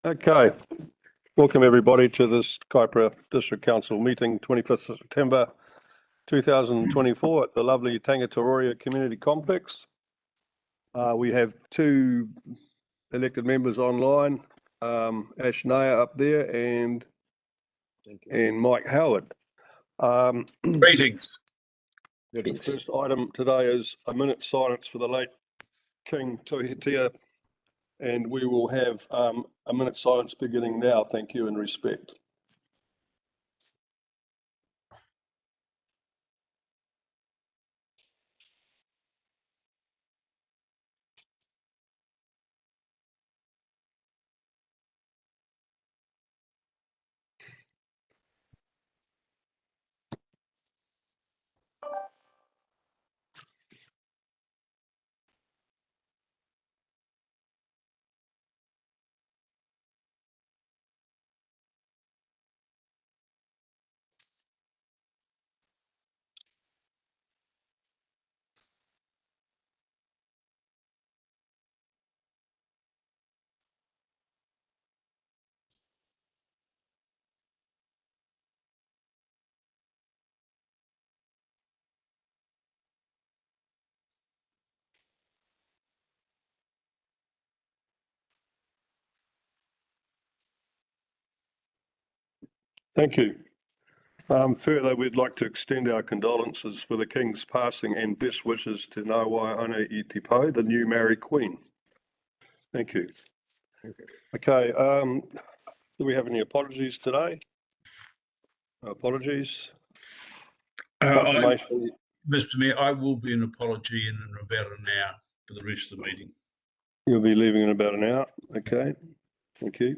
Okay, welcome everybody to this Kaipara District Council meeting, 25th of September 2024 at the lovely Tangataroria Community Complex. We have two elected members online, Ash Naya up there and Mike Howard. Greetings. The first item today is a minute's silence for the late King Tuheitia, and we will have a minute's silence beginning now. Thank you and respect. Thank you. Further, we'd like to extend our condolences for the King's passing and best wishes to Ngāwai i Te Po, the new married Queen. Thank you. Okay, do we have any apologies today? Apologies? Mr. Mayor, I will be an apology in about an hour for the rest of the meeting. You'll be leaving in about an hour. Okay, thank you.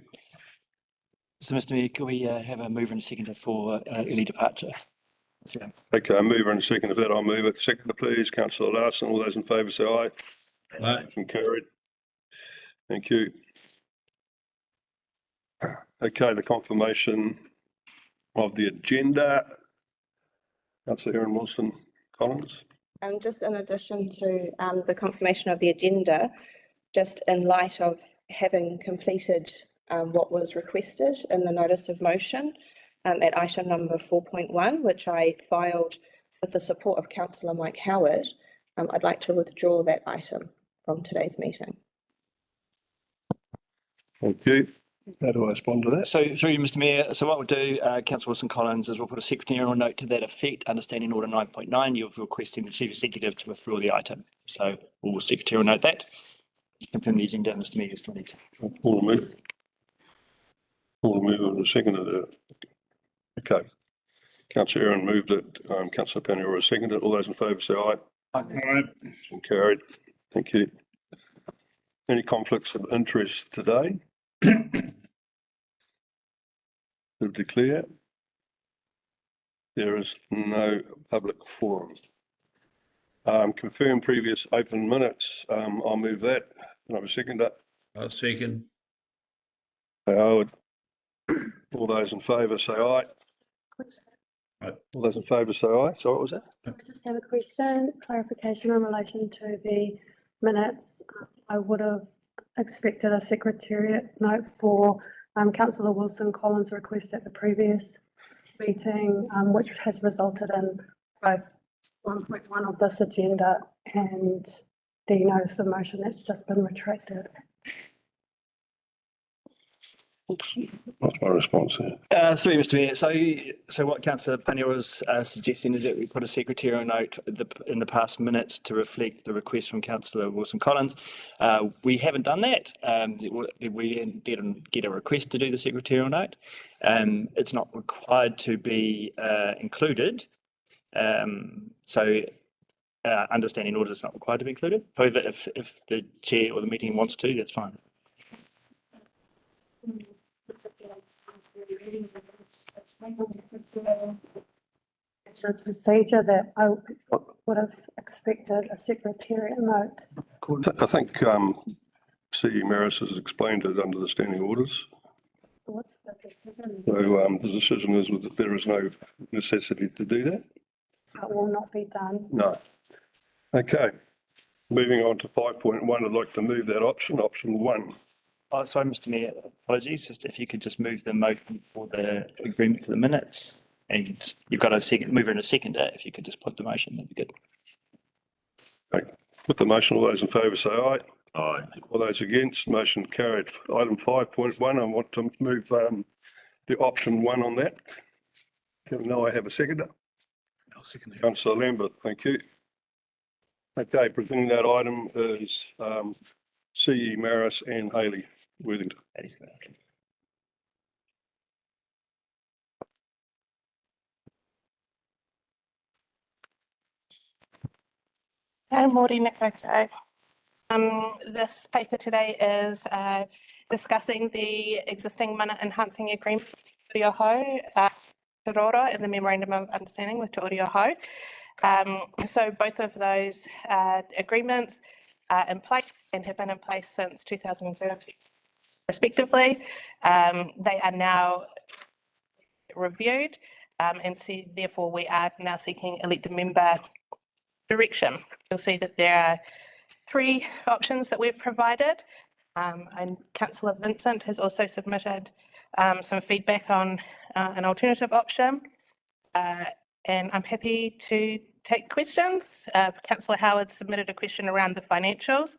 So, Mr. Mayor, can we have a mover and a seconder for early departure? Okay, a mover and a seconder for that. I'll move it. Seconder, please. Councillor Larson. All those in favour say aye. Aye. Motion carried. Thank you. Okay, the confirmation of the agenda. Councillor Erin Wilson-Collins. Just in addition to the confirmation of the agenda, just in light of having completed what was requested in the notice of motion at item number 4.1, which I filed with the support of Councillor Mike Howard, I'd like to withdraw that item from today's meeting. Thank you. How do I respond to that? So, through you, Mr. Mayor, so what we'll do, Councillor Wilson-Collins, is we'll put a secretarial note to that effect, understanding order 9.9, you're requesting the Chief Executive to withdraw the item. So, we'll secretarial note that. Confirm the agenda, Mr. Mayor, still need to. All move. All move on the seconder. Okay. Councillor Erin moved it. Councillor Paniora seconded. All those in favour say aye. Aye. Motion carried. Thank you. Any conflicts of interest today? To declare, there is no public forum. Confirm previous open minutes. I'll move that. Can I have a seconder? I'll second. Howard. All those in favour say aye. Aye. All those in favour say aye. So what was that? I just have a question, clarification in relation to the minutes. I would have expected a secretariat note for Councillor Wilson-Collins' request at the previous meeting, which has resulted in both 1.1 of this agenda and the notice of motion that's just been retracted. What's my response there? Through you, Mr. Mayor, so what Councillor Pania was suggesting is that we put a secretarial note in the past minutes to reflect the request from Councillor Wilson-Collins. We haven't done that. We didn't get a request to do the secretarial note. It's not required to be included. So understanding order is not required to be included. However, if the chair or the meeting wants to, that's fine. It's a procedure that I would have expected a secretariat note. I think CE Maris has explained it under the standing orders. So what's the decision? So the decision is that there is no necessity to do that. So it will not be done. No. Okay. Moving on to 5.1, I'd like to move that option 1. Oh, sorry, Mr. Mayor, apologies, just if you could just move the motion for the agreement for the minutes. And you've got a second, mover and a seconder, if you could just put the motion, that'd be good. Okay. Put the motion, all those in favour say aye. Aye. All those against, motion carried. Item 5.1, I want to move the option 1 on that. Can I have a seconder? I'll second that. Councillor Lambert, thank you. Okay, presenting that item is CE Maris and Haley Worthington. That is good. Hi, morning, okay. This paper today is discussing the existing mana enhancing agreement with Te Reo Te Rora and the Memorandum of Understanding with Te Reo Hau. So both of those agreements are in place and have been in place since 2002 respectively. They are now reviewed and see, therefore we are now seeking elected member direction. You'll see that there are 3 options that we've provided, and Councillor Vincent has also submitted some feedback on an alternative option, and I'm happy to take questions. Councillor Howard submitted a question around the financials,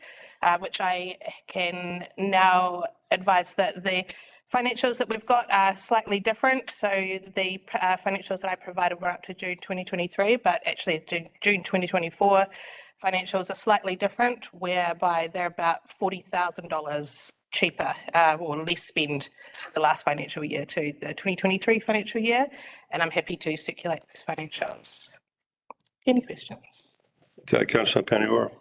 which I can now advise that the financials that we've got are slightly different. So the financials that I provided were up to June 2023, but actually June 2024 financials are slightly different, whereby they're about $40,000 cheaper or less spend the last financial year to the 2023 financial year. And I'm happy to circulate those financials. Any questions? Okay, Councillor Paniwara.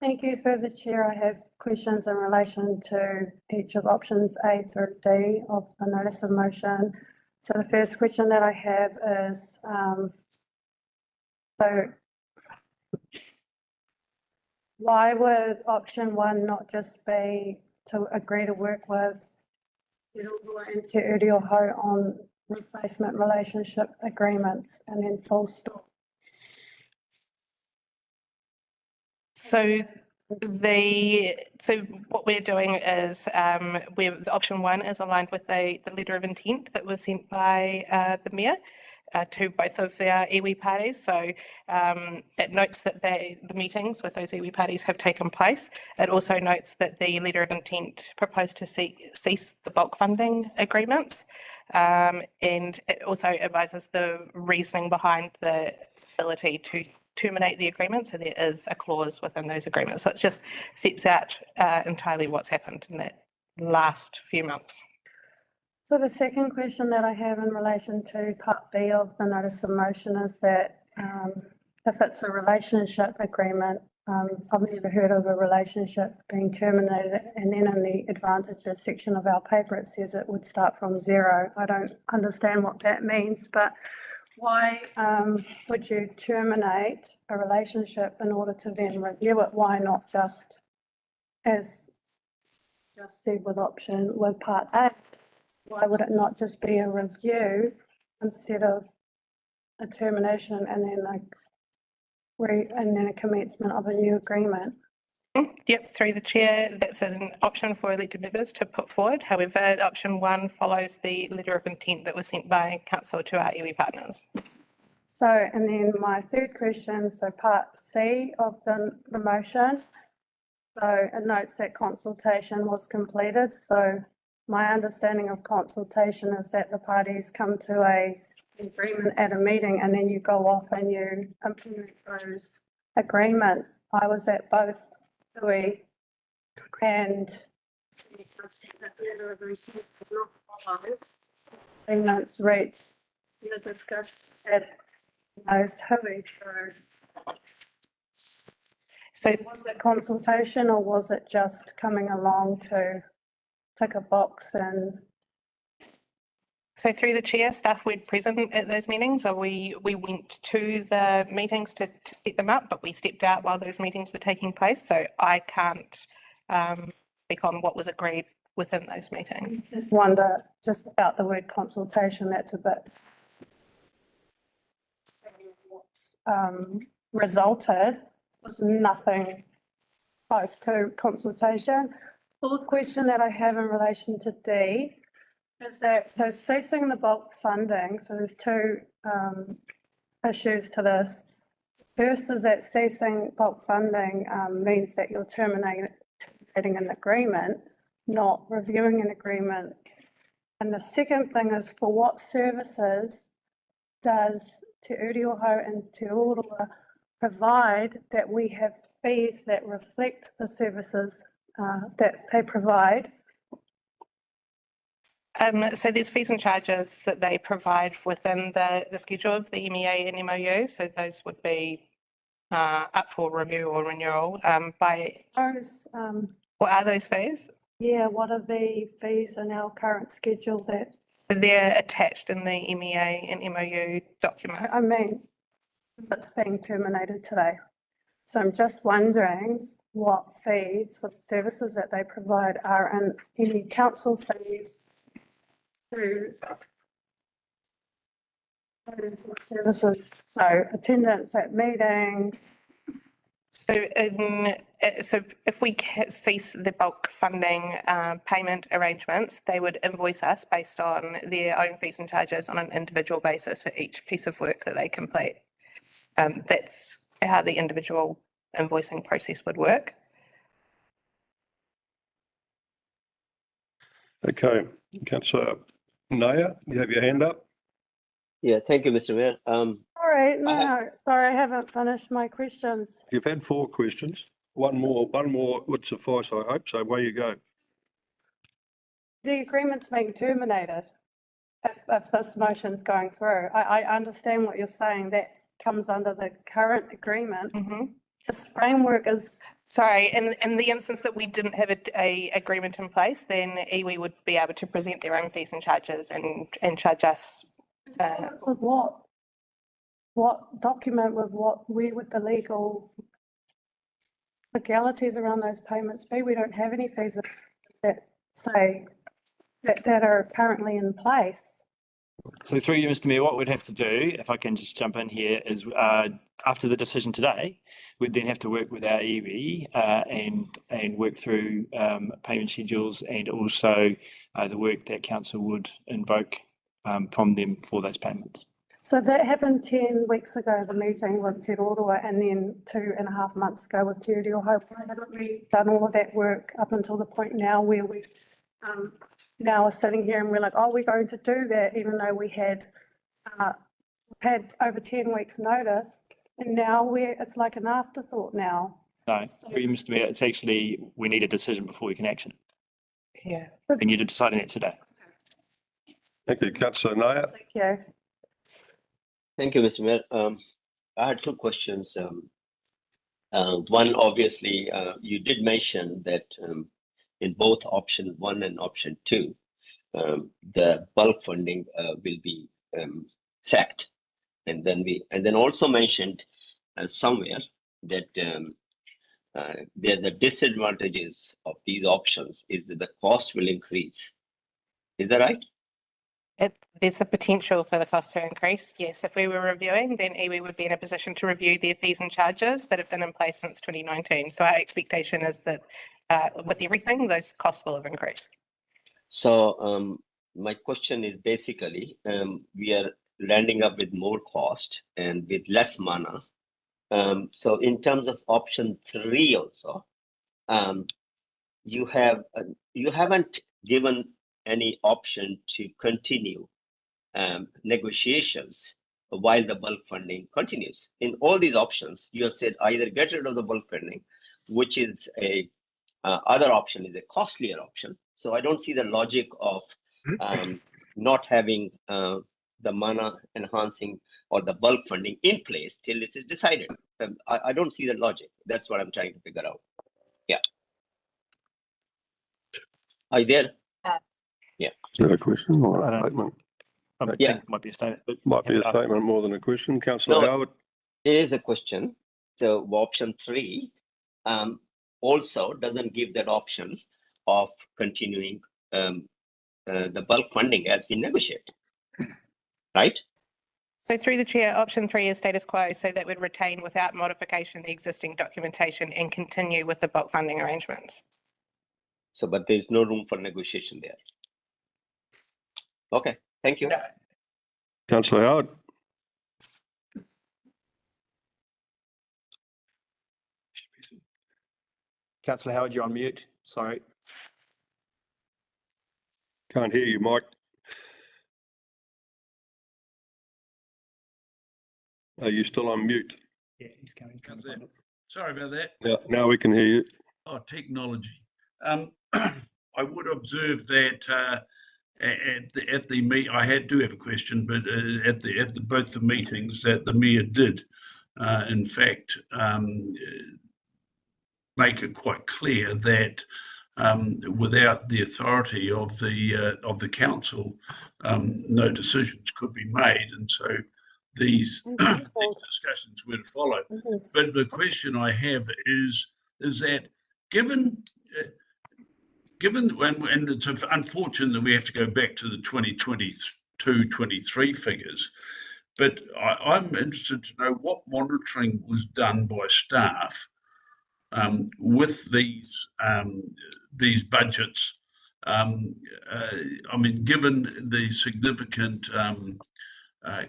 Thank you. Through the chair, I have questions in relation to each of options A through D of the notice of motion. So the first question that I have is, so why would option 1 not just be to agree to work with Te Reo Hau on replacement relationship agreements and then full stop? So what we're doing is option 1 is aligned with the letter of intent that was sent by the Mayor to both of their iwi parties. So it notes that the meetings with those iwi parties have taken place. It also notes that the letter of intent proposed to cease the bulk funding agreements. And it also advises the reasoning behind the ability to terminate the agreement. So there is a clause within those agreements. So it just sets out entirely what's happened in that last few months. So the second question that I have in relation to part B of the notice of motion is that if it's a relationship agreement, I've never heard of a relationship being terminated, and then in the advantages section of our paper it says it would start from 0. I don't understand what that means, but why would you terminate a relationship in order to then review it? Why not just, as just said with part A, why would it not just be a review instead of a termination and then a commencement of a new agreement? Yep, through the chair, that's an option for elected members to put forward. However, option 1 follows the letter of intent that was sent by council to our iwi partners. So, and then my third question, so part C of the motion. So it notes that consultation was completed. So my understanding of consultation is that the parties come to an agreement at a meeting and then you go off and you implement those agreements. I was at both Tui and agreements reached the discussion at those Hui. So was it consultation or was it just coming along to tick a box? And so through the chair, staff were present at those meetings, or we went to the meetings to set them up, but we stepped out while those meetings were taking place. So I can't speak on what was agreed within those meetings. just wonder just about the word consultation, that's a bit resulted was nothing close to consultation. fourth question that I have in relation to D is that, so ceasing the bulk funding, so there's two issues to this. First is that ceasing bulk funding means that you're terminating an agreement, not reviewing an agreement. And the second thing is, for what services does Te Urioho and Te Oroa provide that we have fees that reflect the services that they provide? So there's fees and charges that they provide within the schedule of the MEA and MOU. So those would be up for review or renewal by, Those, what are those fees? yeah, what are the fees in our current schedule that, So they're attached in the MEA and MOU document. I mean, it's being terminated today. So I'm just wondering what fees for the services that they provide are in any council fees to services, so attendance at meetings. So so if we cease the bulk funding payment arrangements, they would invoice us based on their own fees and charges on an individual basis for each piece of work that they complete. That's how the individual invoicing process would work. Okay, Councillor Naya, you have your hand up. Yeah, thank you, Mr. Mayor. Sorry, no, sorry, I haven't finished my questions. You've had 4 questions. One more would suffice, I hope. So away you go. The agreement's being terminated if this motion's going through. I understand what you're saying, that comes under the current agreement. This framework is, Sorry, in the instance that we didn't have a agreement in place, then iwi would be able to present their own fees and charges and charge us. with what? What document with what, where would the legalities around those payments be? We don't have any fees that say that are currently in place. So through you, Mr. Mayor, what we'd have to do, if I can just jump in here, is after the decision today, we'd then have to work with our iwi and work through payment schedules and also the work that council would invoke from them for those payments. So that happened 10 weeks ago, the meeting with Te Oroa, and then 2.5 months ago with Te Urioho. Why haven't we done all of that work up until the point now where we now are sitting here and we're like, oh, we're going to do that, even though we had over 10 weeks notice, and now it's like an afterthought now. No, through you, Mr. Mayor, it's actually, we need a decision before we can action it. Yeah. And you're deciding that today. Thank you, Councillor Naya. Thank you. Thank you, Mr. Mayor. I had 2 questions. One, obviously, you did mention that in both option 1 and option 2, the bulk funding will be sacked, and then also mentioned somewhere that the disadvantages of these options is that the cost will increase. Is that right? There's the potential for the cost to increase. Yes, if we were reviewing, then iwi would be in a position to review their fees and charges that have been in place since 2019. So our expectation is that with everything, those costs will have increased. So my question is basically, we are landing up with more cost and with less mana. So in terms of option 3 also, you haven't given any option to continue negotiations while the bulk funding continues. In all these options, you have said either get rid of the bulk funding, which is a other option is a costlier option. So I don't see the logic of not having the mana enhancing or the bulk funding in place till this is decided. I don't see the logic. That's what I'm trying to figure out. Yeah. Are you there? Yeah. Is that a question or I a don't- statement? I Yeah. think it might be a statement. But Might be a statement more than a question. Councillor No. Howard. It is a question. So option 3 also doesn't give that option of continuing the bulk funding as we negotiate, right? So through the chair, option 3 is status quo. So that would retain without modification the existing documentation and continue with the bulk funding arrangements. So, but there's no room for negotiation there. Okay, thank you. Councillor Howard. Councillor Howard, you're on mute. Sorry. Can't hear you, Mike. Are you still on mute? Yeah, he's coming. Sorry about that. Yeah, now we can hear you. Oh, technology. I would observe that at the meet, I do have a question, but at both the meetings that the mayor did, in fact, make it quite clear that without the authority of the council, no decisions could be made, and so these discussions were to follow. But the question I have is that given and it's unfortunate that we have to go back to the 2022-23 figures, but I'm interested to know what monitoring was done by staff with these budgets. I mean, given the significant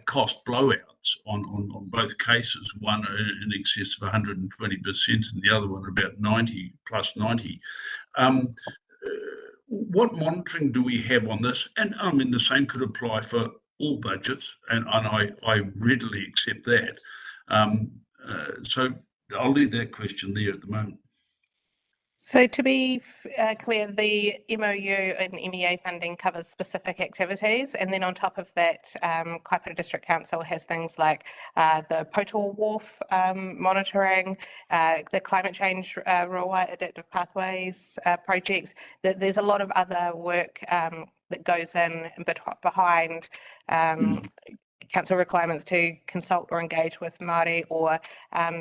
cost blowouts on both cases, one in excess of 120% and the other one about 90 plus 90. What monitoring do we have on this? And I mean, the same could apply for all budgets, and I readily accept that. So I'll leave that question there at the moment. So to be clear, the MOU and MEA funding covers specific activities, and then on top of that, Kaipara District Council has things like the Pootatau Wharf monitoring, the climate change Rowhai adaptive pathways projects. There's a lot of other work that goes in behind council requirements to consult or engage with Māori or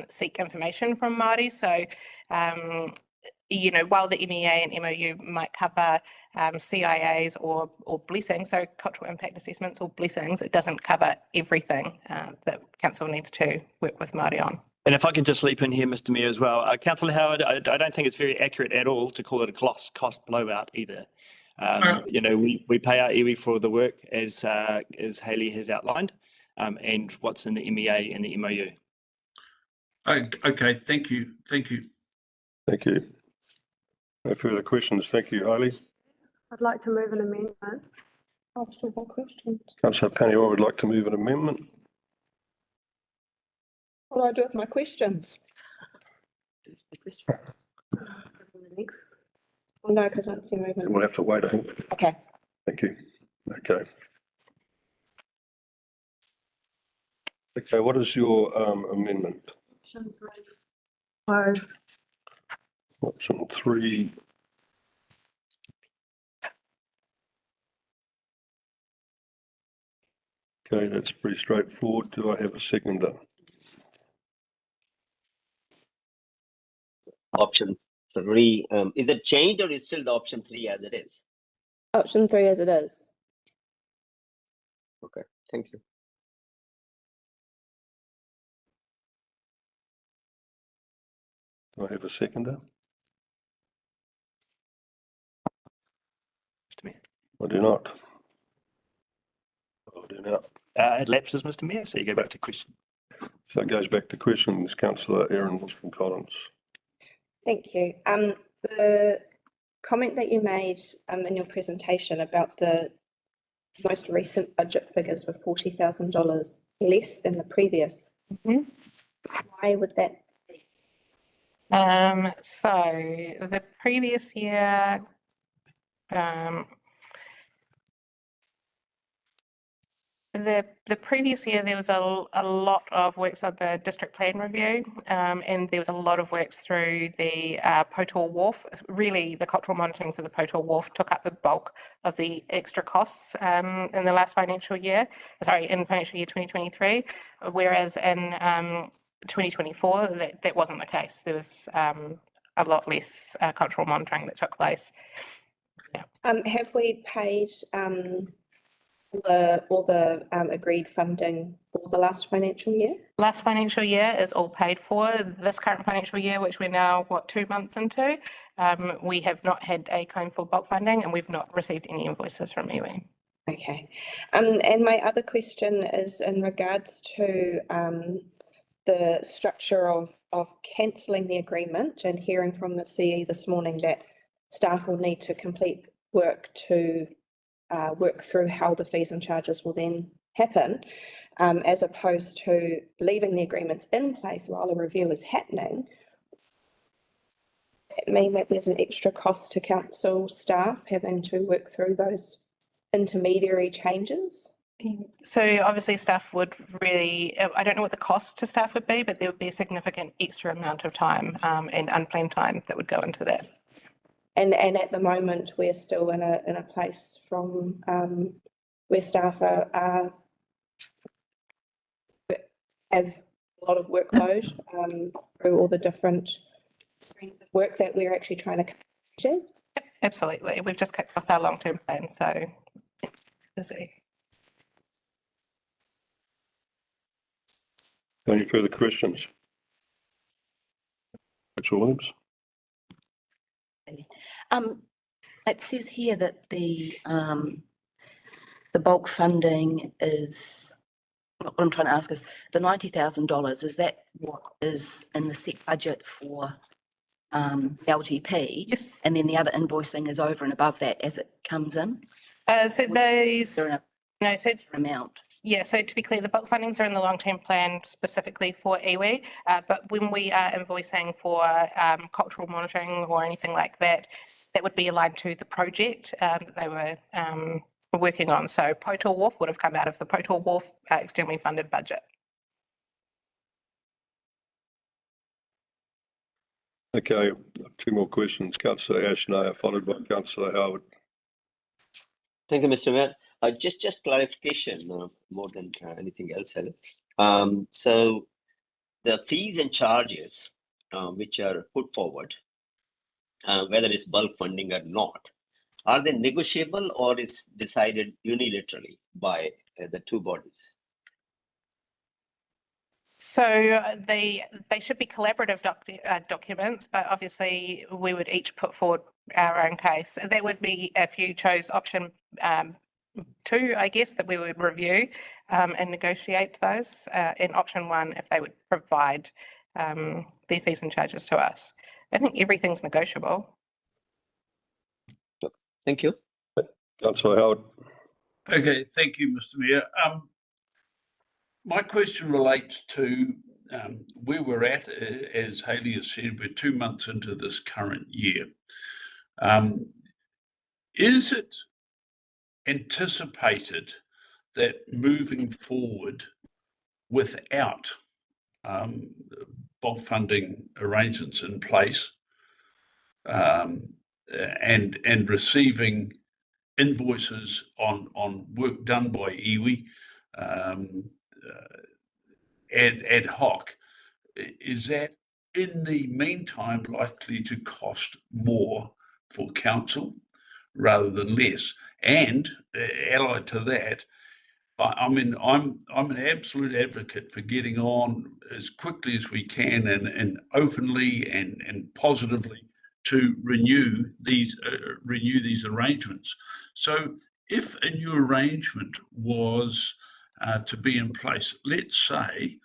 seek information from Māori. So you know, while the MEA and MOU might cover CIAs or blessings, so cultural impact assessments or blessings, it doesn't cover everything that council needs to work with Māori on. And if I can just leap in here, Mr. Mayor, as well. Councillor Howard, I don't think it's very accurate at all to call it a cost blowout either. You know, we pay our iwi for the work as Hayley has outlined, and what's in the MEA and the MOU. Okay, thank you. Thank you. Thank you. No further questions. Thank you, Hayley. I'd like to move an amendment. I've still got questions. Councillor Paniwa would like to move an amendment. What do I do with my questions? Next. Well, no, because once you move it. We'll have to wait, I think. Okay. Thank you. Okay. Okay, what is your amendment? Option 3. Okay, that's pretty straightforward. Do I have a seconder? Option 3, is it changed or is still the option 3 as it is? Option 3 as it is. Okay, thank you. Do I have a seconder? Mr. Mayor. I do not. I do not. It lapses, Mr. Mayor, so you go back to question. So it goes back to questions. Councillor Erin Wilson-Collins. Thank you. The comment that you made in your presentation about the most recent budget figures were $40,000 less than the previous. Why would that be? So the previous year, the previous year there was a lot of works on the district plan review, and there was a lot of works through the Pootatau Wharf. Really, the cultural monitoring for the Pootatau Wharf took up the bulk of the extra costs in the last financial year. Sorry, in financial year 2023, whereas in 2024 that wasn't the case. There was a lot less cultural monitoring that took place. Have we paid all the agreed funding for the last financial year? Last financial year is all paid for. This current financial year, which we're now, 2 months into, we have not had a claim for bulk funding and we've not received any invoices from iwi. Okay. And my other question is in regards to the structure of cancelling the agreement and hearing from the CE this morning that staff will need to complete work to work through how the fees and charges will then happen, as opposed to leaving the agreements in place while a review is happening. It mean that there's an extra cost to council staff having to work through those intermediary changes? So obviously staff would really, I don't know what the cost to staff would be, but there would be a significant extra amount of time and unplanned time that would go into that. And at the moment, we're still in a place from where staff have a lot of workload through all the different streams of work that we're actually trying to achieve. Absolutely. We've just kicked off our long-term plan, so busy. Any further questions? Rachel Williams. It says here that the bulk funding is, what I'm trying to ask is the $90,000, is that what is in the set budget for LTP? Yes. And then the other invoicing is over and above that as it comes in? So those, no, so Amount. yeah, so to be clear, the bulk fundings are in the long-term plan specifically for iwi, but when we are invoicing for cultural monitoring or anything like that, that would be aligned to the project that they were working on. So Pootatau Wharf would have come out of the Pootatau Wharf externally funded budget. Okay, two more questions. Councillor Ashnaya, followed by Councillor Howard. Thank you, Mr. Mayor. Just clarification, more than anything else. So the fees and charges which are put forward, whether it's bulk funding or not, are they negotiable or is decided unilaterally by the two bodies? So they should be collaborative documents, but obviously we would each put forward our own case. That would be if you chose option 2, I guess, that we would review and negotiate those, and option 1 if they would provide their fees and charges to us. I think everything's negotiable. Thank you. Councillor Howard. Okay, thank you, Mr. Mayor. My question relates to where we're at. As Hayley has said, we're 2 months into this current year. Is it anticipated that moving forward without bulk funding arrangements in place and receiving invoices on work done by iwi ad hoc, is that in the meantime likely to cost more for council rather than less? And allied to that, I mean, I'm an absolute advocate for getting on as quickly as we can and openly and positively to renew these arrangements. So if a new arrangement was to be in place, let's say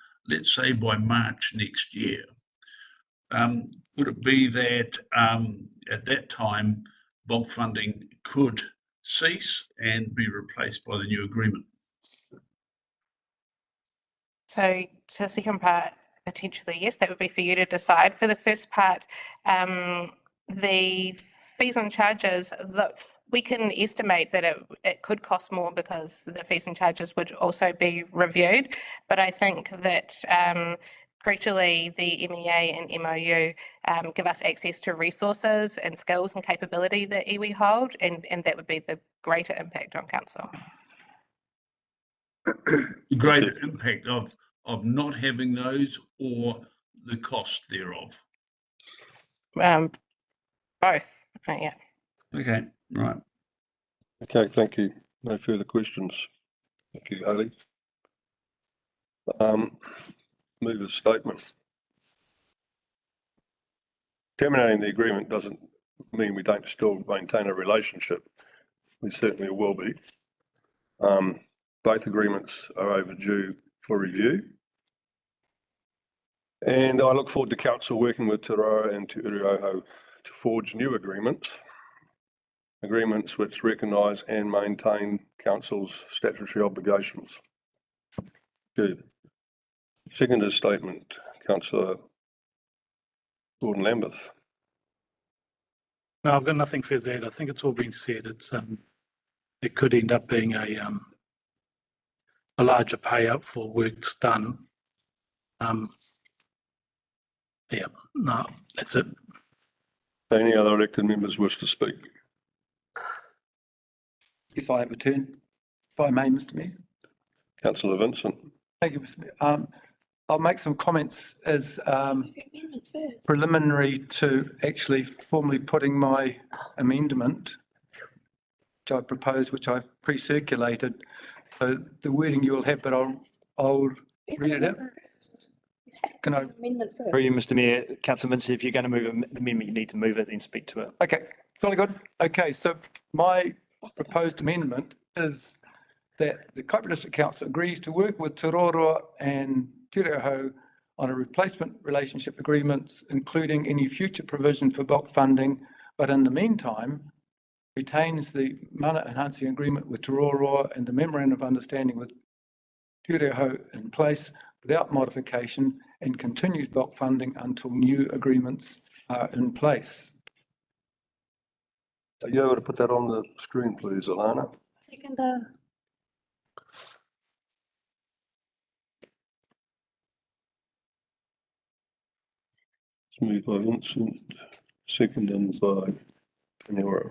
by March next year, would it be that at that time bulk funding could cease and be replaced by the new agreement? So to the second part, potentially, yes, that would be for you to decide. For the first part, the fees and charges, look, we can estimate that it could cost more because the fees and charges would also be reviewed. But I think that crucially, the MEA and MOU give us access to resources and skills and capability that iwi hold, and that would be the greater impact on council. Greater impact of not having those or the cost thereof? Both, yeah. Okay, right. Okay, thank you. No further questions. Thank you, Haley. Move a statement. Terminating the agreement doesn't mean we don't still maintain a relationship. We certainly will be. Both agreements are overdue for review. And I look forward to council working with Te Aroha and Te Urihoho to forge new agreements which recognise and maintain council's statutory obligations. Good. Seconded statement, Councillor Gordon Lambeth. No, I've got nothing further to add. I think it's all been said. It's it could end up being a larger payout for works done. Yeah, no, that's it. Any other elected members wish to speak? Yes, I have a turn, if I may, Mr. Mayor. Councillor Vincent. Thank you, Mr. Mayor. I'll make some comments as preliminary to actually formally putting my amendment, which I propose, which I've pre-circulated. So the wording you will have, but I'll read it out. Can I? For you, Mr. Mayor, Councillor Vincent, if you're going to move an amendment, you need to move it, then speak to it. Okay, jolly good. Okay, so my proposed amendment is that the Kaipara District Council agrees to work with Te Roroa and Te Urihoho on a replacement relationship agreements, including any future provision for bulk funding, but in the meantime, retains the mana enhancing agreement with Te Roroa and the memorandum of understanding with Te Urihoho in place without modification and continues bulk funding until new agreements are in place. Are you able to put that on the screen, please, Alana? Seconder. Moved by Vincent, seconded by Pennyora.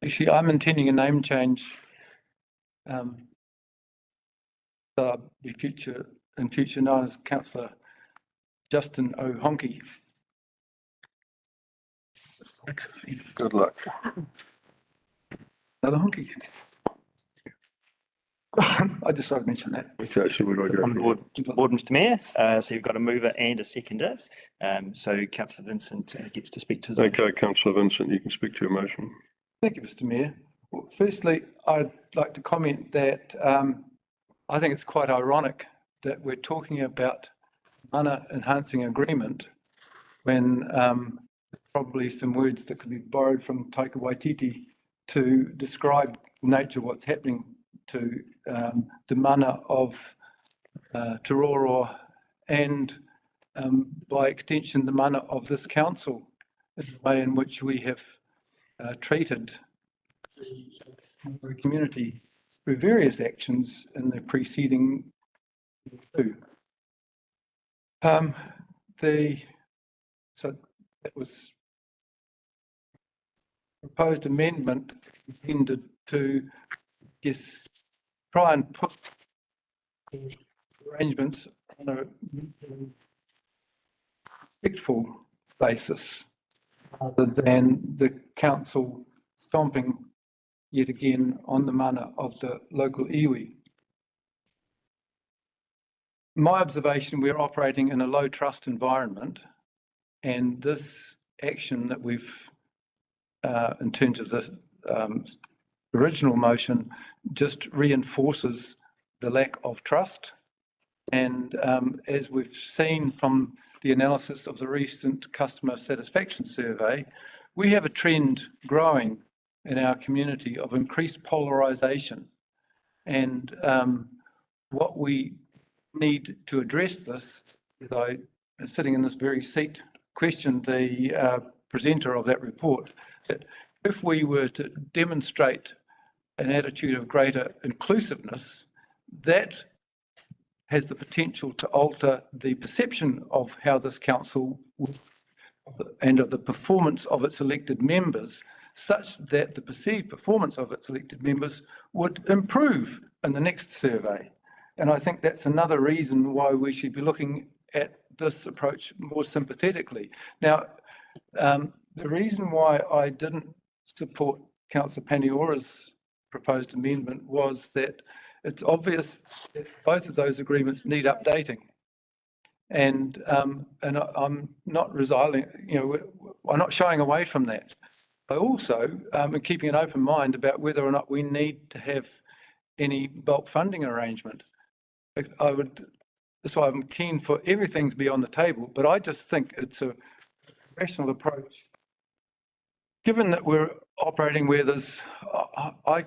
Actually, I'm intending a name change. So I'll be in future known as Councillor Justin O'Honky. Good luck. Another honky. I just thought I'd mention that. Okay, so we've got to go. On board, Mr. Mayor. So you've got a mover and a seconder. So Councillor Vincent gets to speak to the. Okay, Councillor Vincent, you can speak to your motion. Thank you, Mr. Mayor. Well, firstly, I'd like to comment that I think it's quite ironic that we're talking about mana enhancing agreement when probably some words that could be borrowed from Taika Waititi to describe the nature of what's happening to the mana of Te Roroa and by extension the mana of this council in the way in which we have treated the community through various actions in the preceding two. So that was proposed amendment intended to, yes, try and put arrangements on a respectful basis rather than the council stomping yet again on the mana of the local iwi. My observation, we're operating in a low trust environment, and this action that we've, in terms of the original motion, just reinforces the lack of trust. And as we've seen from the analysis of the recent customer satisfaction survey, we have a trend growing in our community of increased polarisation. And what we need to address this, as I, sitting in this very seat, questioned the presenter of that report, that if we were to demonstrate an attitude of greater inclusiveness, that has the potential to alter the perception of how this council and of the performance of its elected members, such that the perceived performance of its elected members would improve in the next survey. And I think that's another reason why we should be looking at this approach more sympathetically. Now, the reason why I didn't support Councillor Paniora's proposed amendment was that it's obvious that both of those agreements need updating. And I'm not resiling, I'm not shying away from that. I also am keeping an open mind about whether or not we need to have any bulk funding arrangement. That's why I'm keen for everything to be on the table, but I just think it's a rational approach. Given that we're operating where there's, I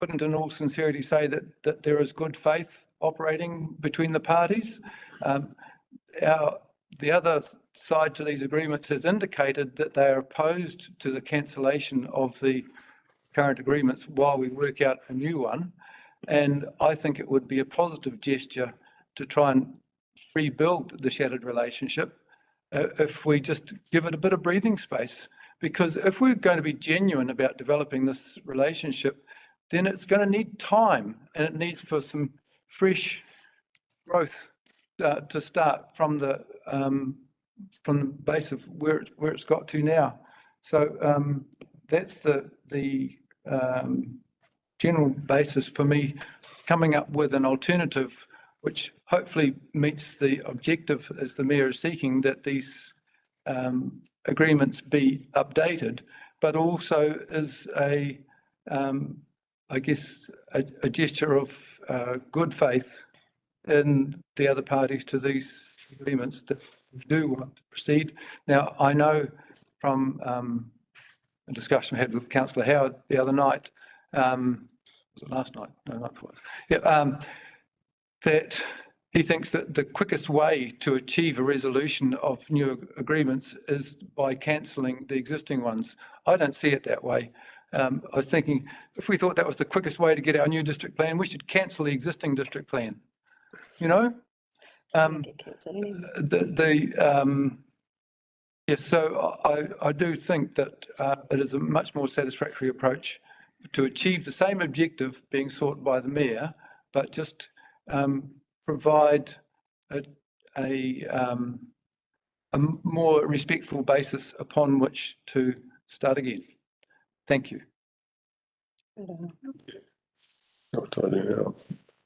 couldn't in all sincerity say that there is good faith operating between the parties. The other side to these agreements has indicated that they are opposed to the cancellation of the current agreements while we work out a new one. And I think it would be a positive gesture to try and rebuild the shattered relationship if we just give it a bit of breathing space. Because if we're going to be genuine about developing this relationship, then it's going to need time, and it needs for some fresh growth to start from the base of where it's got to now. So that's the general basis for me coming up with an alternative which hopefully meets the objective as the Mayor is seeking, that these agreements be updated, but also is a gesture of good faith in the other parties to these agreements that do want to proceed. Now, I know from a discussion we had with Councillor Howard the other night, was it last night? No, not before. Yeah, that he thinks that the quickest way to achieve a resolution of new agreements is by cancelling the existing ones. I don't see it that way. I was thinking, if we thought that was the quickest way to get our new district plan, we should cancel the existing district plan. So I do think that it is a much more satisfactory approach to achieve the same objective being sought by the Mayor, but just provide a more respectful basis upon which to start again. Thank you.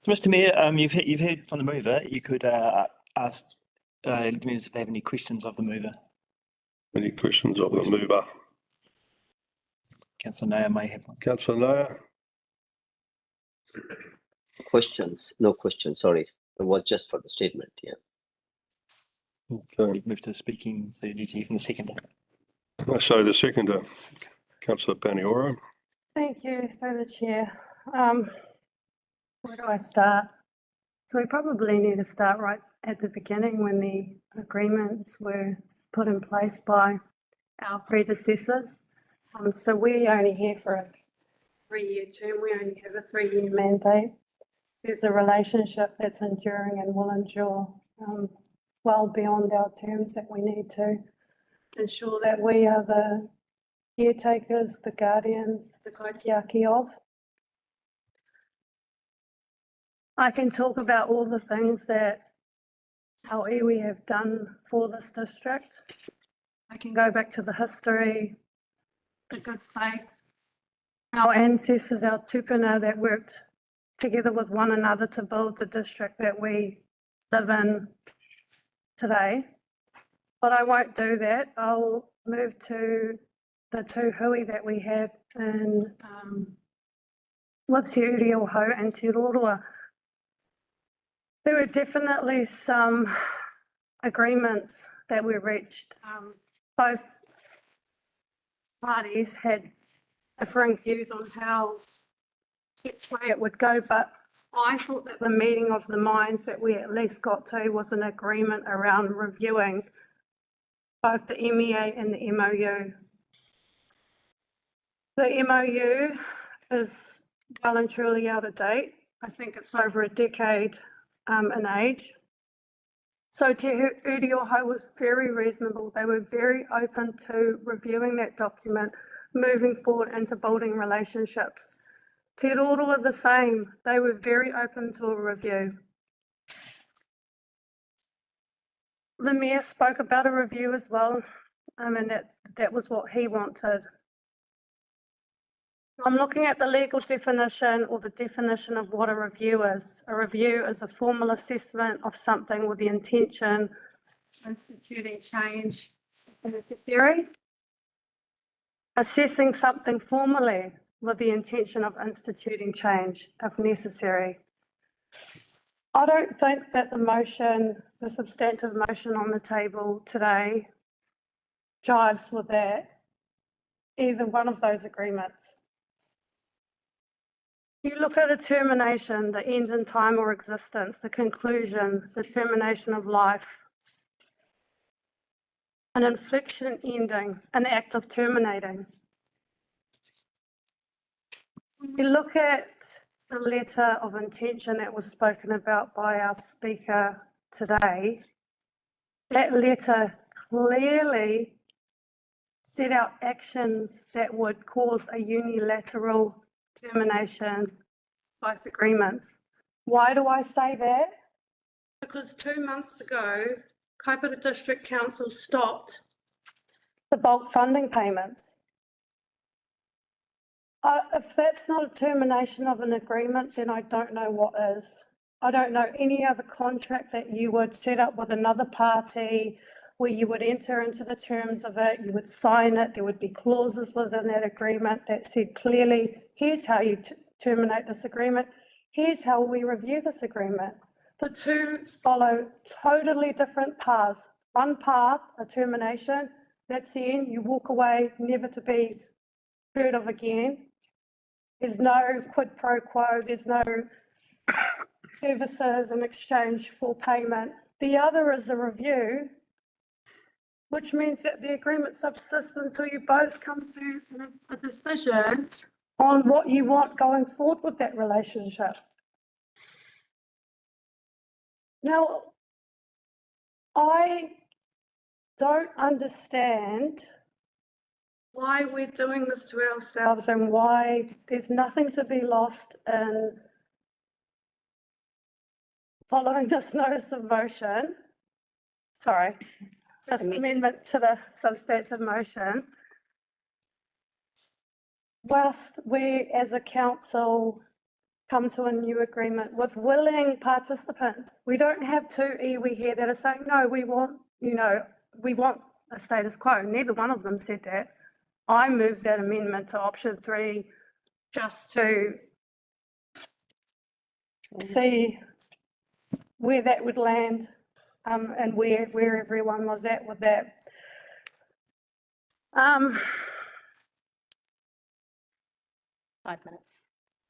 Mr. Mayor, you've heard from the mover. You could ask the members if they have any questions of the mover. Any questions of the mover? Councillor Nair may have one. Councillor Nair? Questions? No questions, sorry. It was just for the statement, yeah. Okay. Move to speaking, so you need to hear from the seconder. So the seconder, Councillor Paniora. Thank you, through the chair. Where do I start? So we probably need to start right at the beginning when the agreements were put in place by our predecessors. So we only here for a 3-year term, we only have a 3-year mandate. There's a relationship that's enduring and will endure well beyond our terms that we need to ensure that we are the caretakers, the guardians, the kaitiaki of. I can talk about all the things that our iwi have done for this district. I can go back to the history, the good place, our ancestors, our tupuna that worked together with one another to build the district that we live in today. But I won't do that. I'll move to the two hui that we have in with Te Uriuho and Te Roroa. There were definitely some agreements that were reached. Both parties had differing views on how which way it would go, but I thought that the meeting of the minds that we at least got to was an agreement around reviewing both the MEA and the MOU. The MOU is well and truly out of date. I think it's over a decade in age. So Te Uriuho was very reasonable. They were very open to reviewing that document, moving forward into building relationships. Te Roroa the same. They were very open to a review. The Mayor spoke about a review as well, and that was what he wanted. I'm looking at the legal definition or the definition of what a review is. A review is a formal assessment of something with the intention of instituting change in the theory. Assessing something formally with the intention of instituting change if necessary. I don't think that the motion, the substantive motion on the table today jives with that, either one of those agreements. You look at a termination, the end in time or existence, the conclusion, the termination of life, an infliction ending, an act of terminating. You look at the letter of intention that was spoken about by our speaker today. That letter clearly set out actions that would cause a unilateral termination both agreements. Why do I say that? Because 2 months ago, Kaipara District Council stopped the bulk funding payments. If that's not a termination of an agreement, then I don't know what is. I don't know any other contract that you would set up with another party where you would enter into the terms of it, you would sign it, there would be clauses within that agreement that said clearly, here's how you terminate this agreement, here's how we review this agreement. The two follow totally different paths. One path, a termination, that's the end, you walk away, never to be heard of again. There's no quid pro quo, there's no services in exchange for payment. The other is a review, which means that the agreement subsists until you both come to a decision on what you want going forward with that relationship. Now, I don't understand why we're doing this to ourselves and why there's nothing to be lost in following this notice of motion. Sorry, this amendment to the substantive motion. Whilst we as a council come to a new agreement with willing participants, we don't have two iwi here that are saying, no, we want, we want a status quo. Neither one of them said that. I moved that amendment to option 3 just to see where that would land and where everyone was at with that. 5 minutes.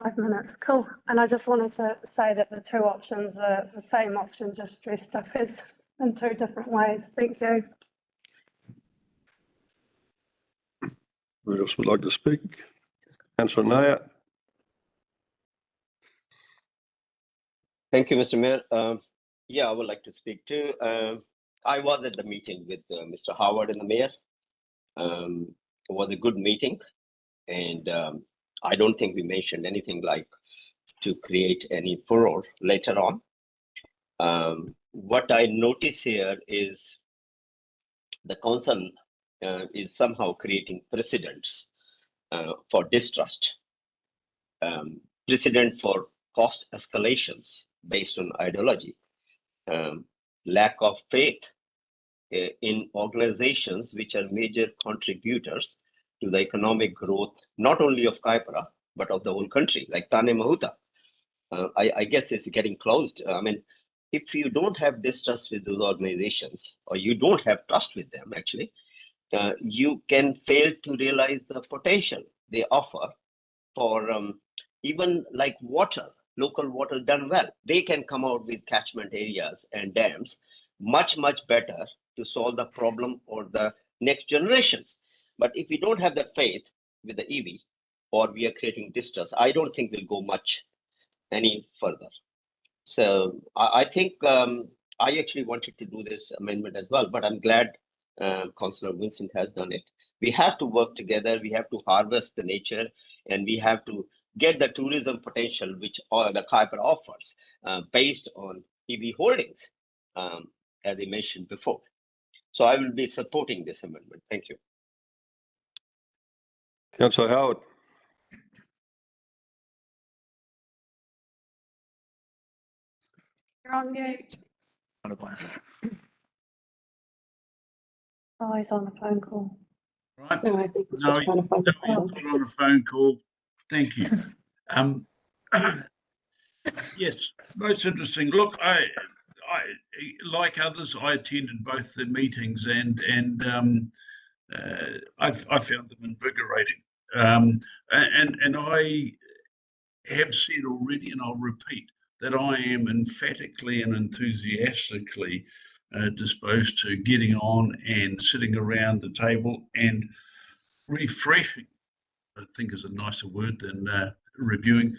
5 minutes, cool. And I just wanted to say that the two options are the same option, just dressed up as in two different ways. Thank you. Who else would like to speak? Councillor Naya. Thank you, Mr. Mayor. Yeah, I would like to speak too. I was at the meeting with Mr. Howard and the mayor. It was a good meeting, and I don't think we mentioned anything like to create any furor later on. What I notice here is the council is somehow creating precedents for distrust, precedent for cost escalations based on ideology, lack of faith in organizations which are major contributors to the economic growth, not only of Kaipara, but of the whole country, like Tane Mahuta. I guess it's getting closed. I mean, if you don't have distrust with those organizations, or you don't have trust with them, actually, you can fail to realize the potential they offer for even like water, local water done well. They can come out with catchment areas and dams much, much better to solve the problem for the next generations. But if we don't have that faith with the EV, or we are creating distrust, I don't think we'll go much any further. So I think I actually wanted to do this amendment as well, but I'm glad Councillor Vincent has done it. We have to work together, we have to harvest the nature, and we have to get the tourism potential which the Kaipara offers based on EV holdings, as I mentioned before. So I will be supporting this amendment. Thank you. Councillor Howard. You're on mute. Oh, he's on a phone call. Right? No, I think he's No, just trying to find the he's file. on a phone call. Thank you. Yes, most interesting. Look, I like others, I attended both the meetings and I found them invigorating. And I have said already, and I'll repeat, that I am emphatically and enthusiastically disposed to getting on and sitting around the table and refreshing, I think is a nicer word than reviewing,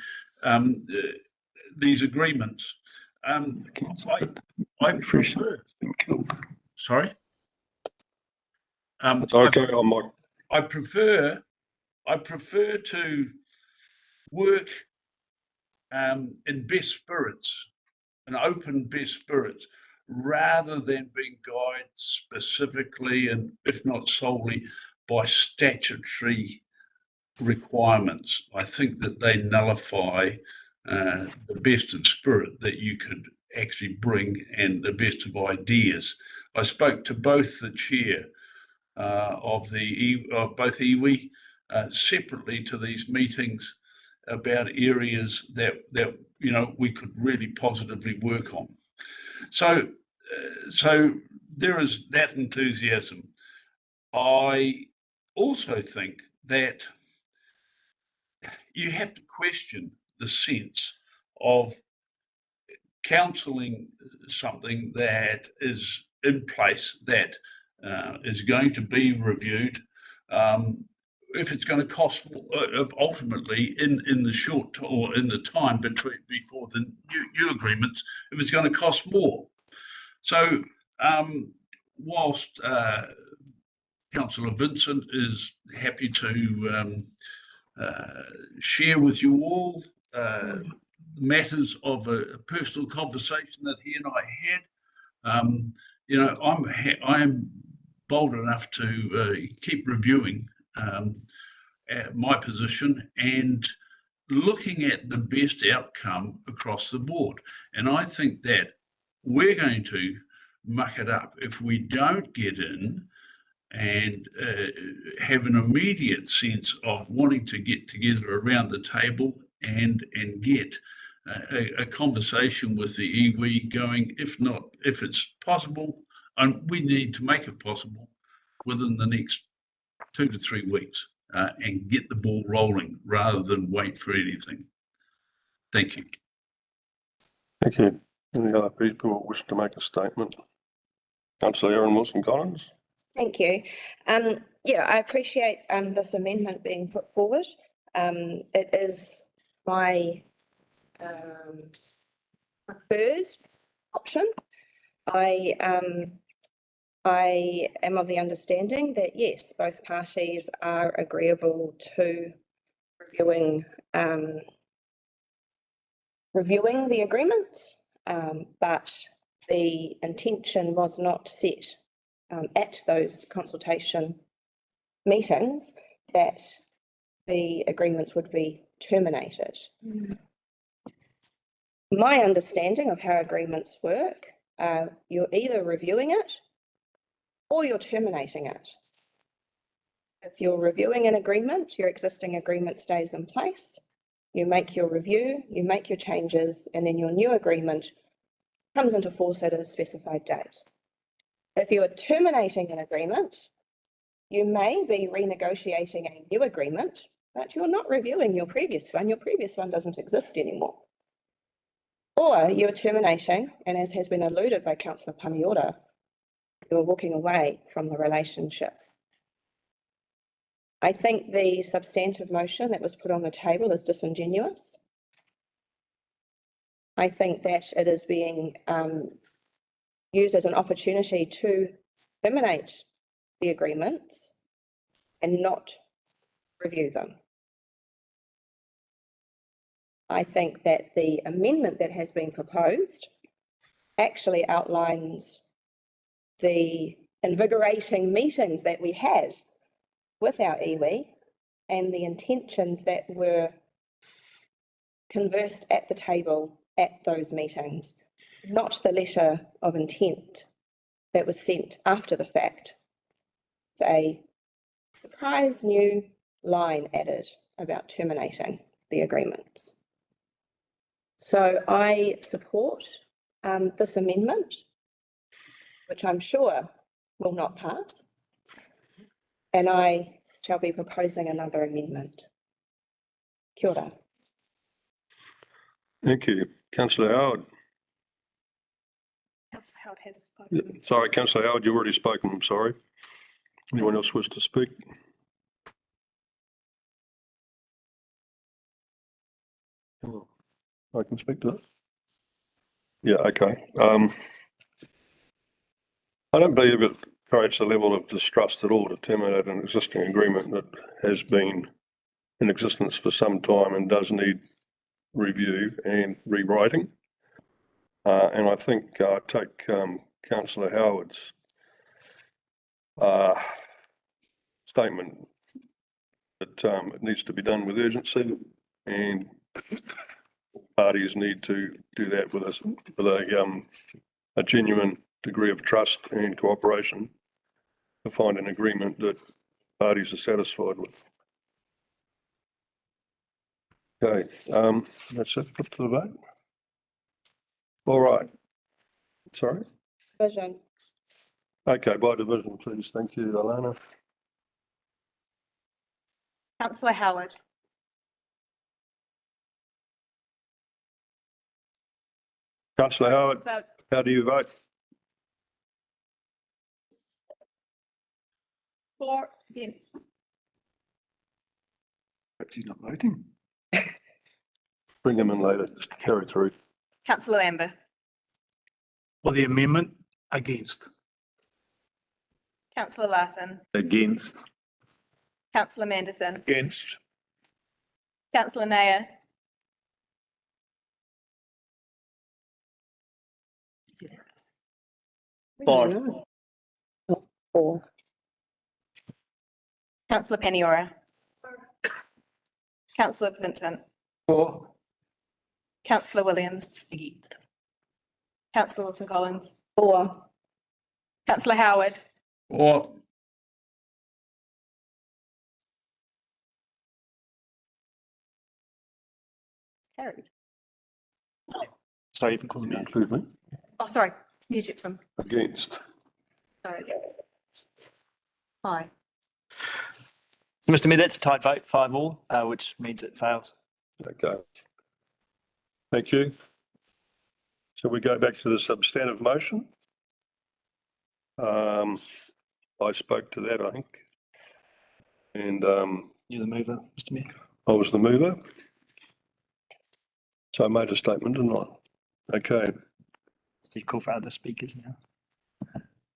these agreements. I prefer, sorry? It's okay on my. I prefer to work in best spirits, an open best spirits, rather than being guided specifically and if not solely by statutory requirements. I think that they nullify the best of spirit that you could actually bring and the best of ideas. I spoke to both the chair of both iwi separately to these meetings about areas that we could really positively work on. So there is that enthusiasm. I also think that you have to question the sense of counselling something that is in place that is going to be reviewed. If it's going to cost ultimately in the short or in the time before the new agreements, if it's going to cost more. So whilst Councillor Vincent is happy to share with you all matters of a personal conversation that he and I had, I am bold enough to keep reviewing my position and looking at the best outcome across the board. And I think that we're going to muck it up if we don't get in and have an immediate sense of wanting to get together around the table and get a conversation with the iwi going, if it's possible, and we need to make it possible within the next 2 to 3 weeks and get the ball rolling rather than wait for anything. Thank you. Thank you. Any other people who wish to make a statement? Councillor Erin Wilson-Collins. Thank you. Yeah, I appreciate this amendment being put forward. It is my preferred option. I am of the understanding that yes, both parties are agreeable to reviewing the agreements, but the intention was not set at those consultation meetings that the agreements would be terminated. My understanding of how agreements work, you're either reviewing it or you're terminating it. If you're reviewing an agreement, your existing agreement stays in place. You make your review, you make your changes, and then your new agreement comes into force at a specified date. If you are terminating an agreement, you may be renegotiating a new agreement, but you're not reviewing your previous one. Your previous one doesn't exist anymore. Or you're terminating, and as has been alluded by Councillor Paniora, you're walking away from the relationship. I think the substantive motion that was put on the table is disingenuous. I think that it is being used as an opportunity to terminate the agreements and not review them. I think that the amendment that has been proposed actually outlines the invigorating meetings that we had with our iwi and the intentions that were conversed at the table at those meetings. not the letter of intent that was sent after the fact. A surprise new line added about terminating the agreements. So I support this amendment, which I'm sure will not pass. And I shall be proposing another amendment. Kia ora. Thank you. Councillor Howard. Councillor Howard has spoken. Sorry, Councillor Howard, you've already spoken. I'm sorry. Anyone else wish to speak? Oh, I can speak to that. Yeah, okay. I don't believe it creates a level of distrust at all to terminate an existing agreement that has been in existence for some time and does need review and rewriting. And I think take Councillor Howard's statement that it needs to be done with urgency, and parties need to do that with a genuine degree of trust and cooperation to find an agreement that parties are satisfied with. Okay, that's it. Put to the vote. All right. Sorry. Vision. Okay, by division, please. Thank you, Alana. Councillor Howard. Councillor Howard, So, how do you vote? for, against. But she's not voting. Bring him in later, just carry through. Councillor Amber. For the amendment, against. Councillor Larson. Against. Councillor Manderson. Against. Councillor Nair. For. No. Oh, for. Councillor Peniora. Councillor Vincent. For. Councillor Williams. Against. Councillor Wilson Collins. For. Councillor Howard. Or Carried. Sorry, you can call them out. Include me. Oh, sorry, Mayor Gypsum. Against. Sorry. Aye. So, Mr. Mayor, that's a tied vote, 5-5, which means it fails. Okay. Thank you. So we go back to the substantive motion. I spoke to that, I think. And You're the mover, Mr. Mayor. I was the mover. So I made a statement, didn't I? Okay. So you call for other speakers now.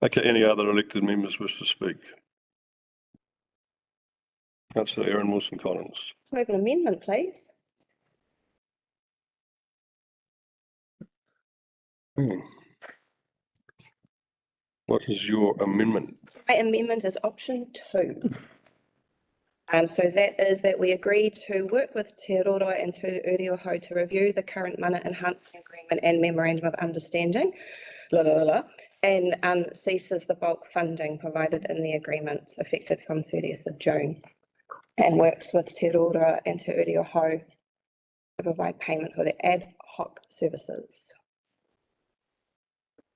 Okay, any other elected members wish to speak? Councillor Erin Wilson-Collins. Let's move an amendment, please. What is your amendment? My amendment is option 2. So that is that we agree to work with Te Roroa and Te Urioho to review the current mana enhancing agreement and memorandum of understanding, and ceases the bulk funding provided in the agreements effective from 30th of June, and works with Te Roroa and Te Urioho to provide payment for the ad hoc services.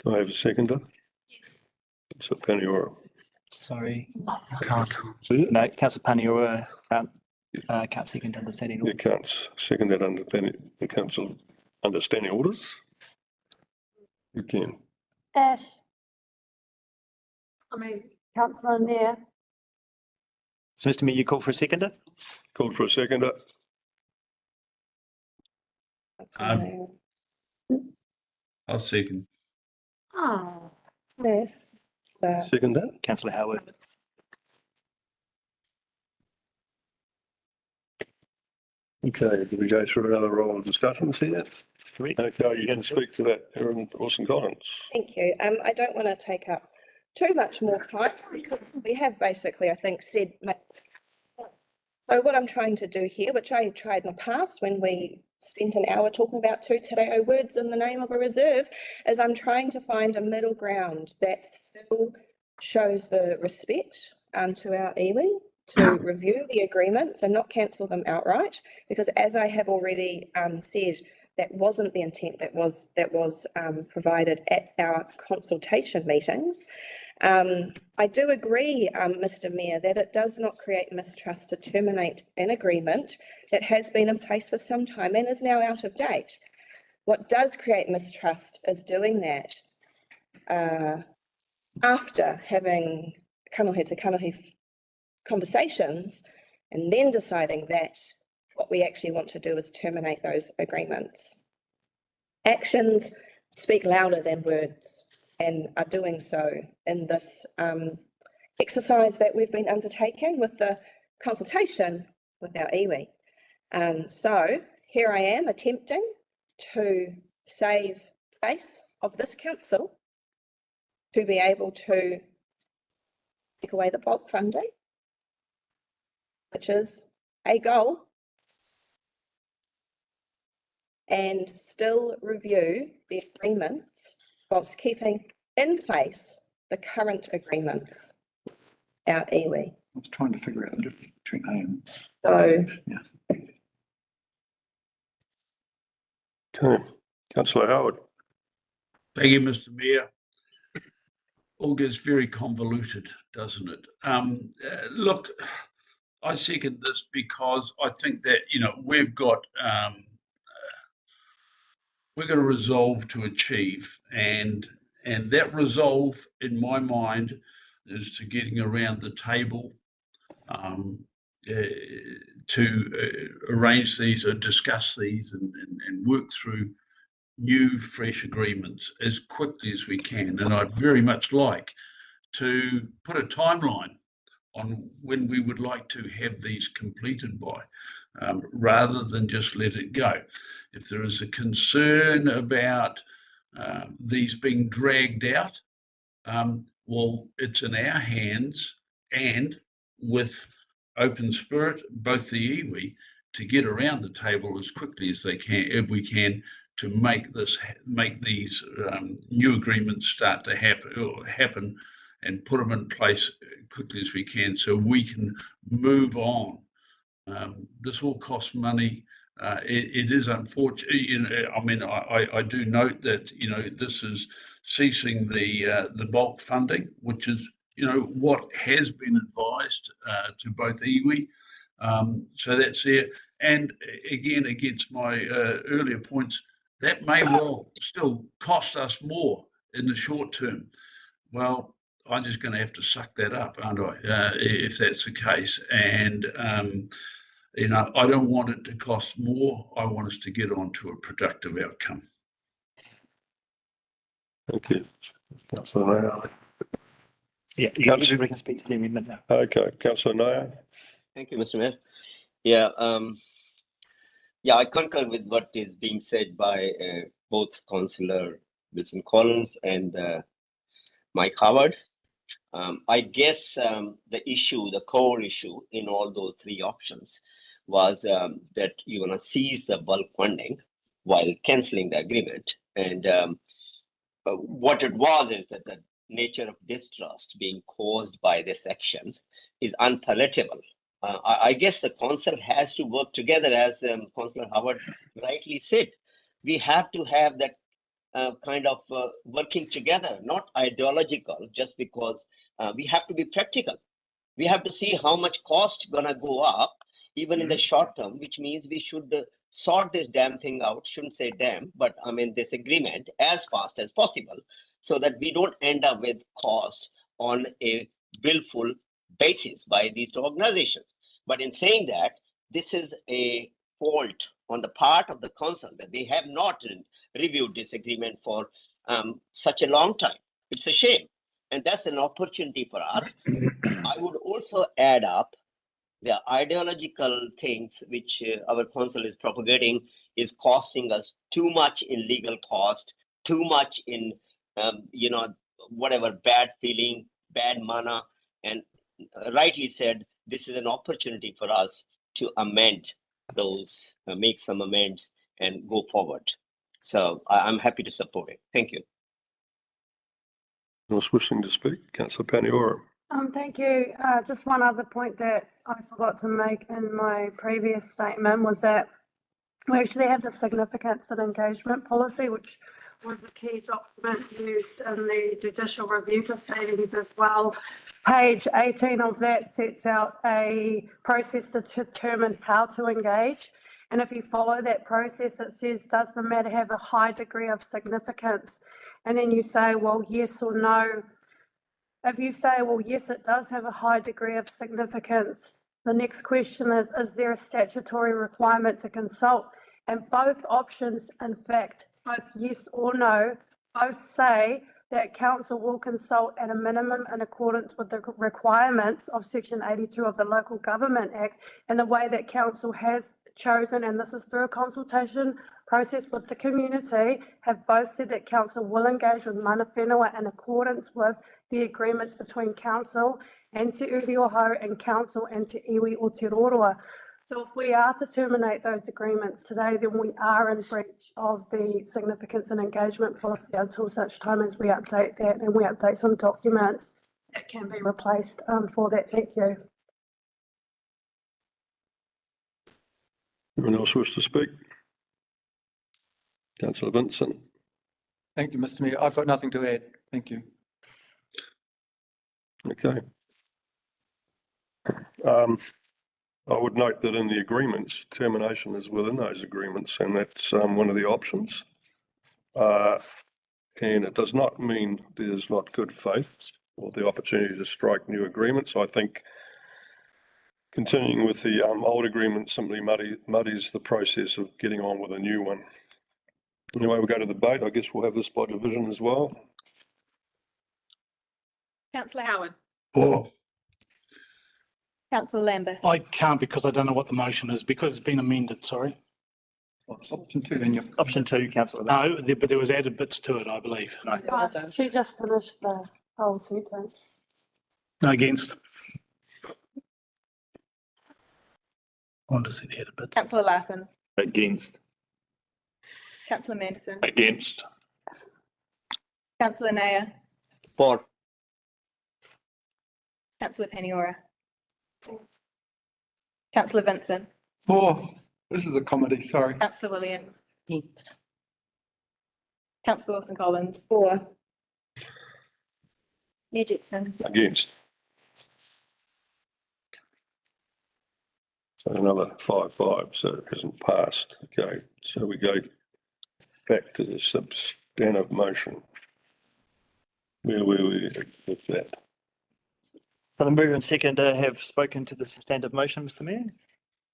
Do I have a seconder? Yes. It's a Peniora. Sorry. I can't. No, Councillor Paniora can't second understanding You orders. can't second that under the council understanding orders. You can. Ash. Councillor Nair. So, Mr. Mayor, you call for a seconder? Called for a seconder. I'll second. Oh, Yes. Seconder. Councillor Howard. Okay, do we go through another roll of discussions here? Correct. Okay, you can speak to that, Erin Wilson-Collins. Thank you. I don't want to take up too much more time because we have basically, I think, said. So what I'm trying to do here, which I tried in the past when we spent an hour talking about two te reo words in the name of a reserve, is I'm trying to find a middle ground that still shows the respect to our iwi, to review the agreements and not cancel them outright, because as I have already said, that wasn't the intent that was provided at our consultation meetings. I do agree, Mr. Mayor, that it does not create mistrust to terminate an agreement that has been in place for some time and is now out of date. What does create mistrust is doing that after having kanohi to kanohi conversations and then deciding that what we actually want to do is terminate those agreements. Actions speak louder than words and are doing so in this exercise that we've been undertaking with the consultation with our iwi. So here I am attempting to save face of this council to be able to take away the bulk funding, which is a goal, and still review the agreements whilst keeping in place the current agreements, our iwi. I was trying to figure out the difference between A and So, yeah. Okay, Councillor Howard. Thank you, Mr. Mayor. All gets very convoluted, doesn't it? Look, I second this because I think that, you know, we've got a resolve to achieve, and that resolve, in my mind, is to getting around the table to arrange these or discuss these and work through new, fresh agreements as quickly as we can. And I'd very much like to put a timeline on when we would like to have these completed by, rather than just let it go. If there is a concern about these being dragged out, well, it's in our hands and with open spirit, both the iwi, to get around the table as quickly as they can, if we can, to make these new agreements start to happen and put them in place quickly as we can, so we can move on. This all costs money. It is unfortunate. You know, I mean, I do note that, you know, this is ceasing the bulk funding, which is, you know, what has been advised to both iwi. So that's there. And again, against my earlier points, that may well still cost us more in the short term. Well, I'm just going to have to suck that up, aren't I? If that's the case. And you know, I don't want it to cost more. I want us to get on to a productive outcome. Thank you. Councillor Naya. Yeah, you can speak to the amendment now. Okay, Councillor Naya. Thank you, Mr. Mayor. Yeah, I concur with what is being said by both Councillor Wilson Collins and Mike Howard. I guess the core issue in all those three options was that you're going to seize the bulk funding while cancelling the agreement. And what it was is that the nature of distrust being caused by this action is unpalatable. I guess the council has to work together, as Councillor Howard rightly said. We have to have that kind of working together, not ideological, just because we have to be practical. We have to see how much cost gonna go up, even in the short term, which means we should sort this damn thing out. Shouldn't say damn, but I mean this agreement as fast as possible, so that we don't end up with costs on a willful basis by these two organizations. But in saying that, this is a fault on the part of the council that they have not reviewed this agreement for such a long time. It's a shame, and that's an opportunity for us. I would also add up the ideological things which our council is propagating is costing us too much in legal cost, too much in you know, whatever bad feeling, bad mana, and rightly said, this is an opportunity for us to amend those, make some amends and go forward. So I'm happy to support it. Thank you. Else wishing to speak? Councillor Paniora. Thank you. Just one other point that I forgot to make in my previous statement was that we actually have the significance and engagement policy, which was the key document used in the judicial review proceedings as well. Page 18 of that sets out a process to determine how to engage. And if you follow that process, it says, does the matter have a high degree of significance? And then you say, well, yes or no. If you say, well, yes, it does have a high degree of significance, the next question is there a statutory requirement to consult? And both options, in fact, both yes or no, both say that council will consult at a minimum in accordance with the requirements of Section 82 of the Local Government Act, and the way that council has chosen, and this is through a consultation process with the community, have both said that council will engage with mana whenua in accordance with the agreements between council and Te Wherowhero and council and Te Iwi o Te Roroa. So if we are to terminate those agreements today, then we are in breach of the significance and engagement policy until such time as we update that and we update some documents that can be replaced for that. Thank you. Anyone else wish to speak? Councillor Vincent. Thank you, Mr. Mayor. I've got nothing to add. Thank you. Okay. I would note that in the agreements, termination is within those agreements, and that's one of the options. And it does not mean there's not good faith or the opportunity to strike new agreements. I think continuing with the old agreement simply muddies the process of getting on with a new one. Anyway, we'll go to the debate. I guess we'll have this by division as well. Councillor Howard. For. Councillor Lambert. I can't because I don't know what the motion is, because it's been amended, sorry. It's option 2 in your. Option 2, councillor. No, but there was added bits to it, I believe. No. She just finished the whole sentence. No, against. I want to see the added bits. Councillor Larkin. Against. Councillor Manderson. Against. Councillor Naya. For. Councillor Paniora. Councillor Vincent. For. This is a comedy, sorry. Councillor Williams. Against. Councillor Wilson Collins. For. Against. So another 5-5, so it hasn't passed. Okay, so we go back to the substantive motion. Where were we with that? So the mover and seconder have spoken to the substantive motion, Mr. Mayor.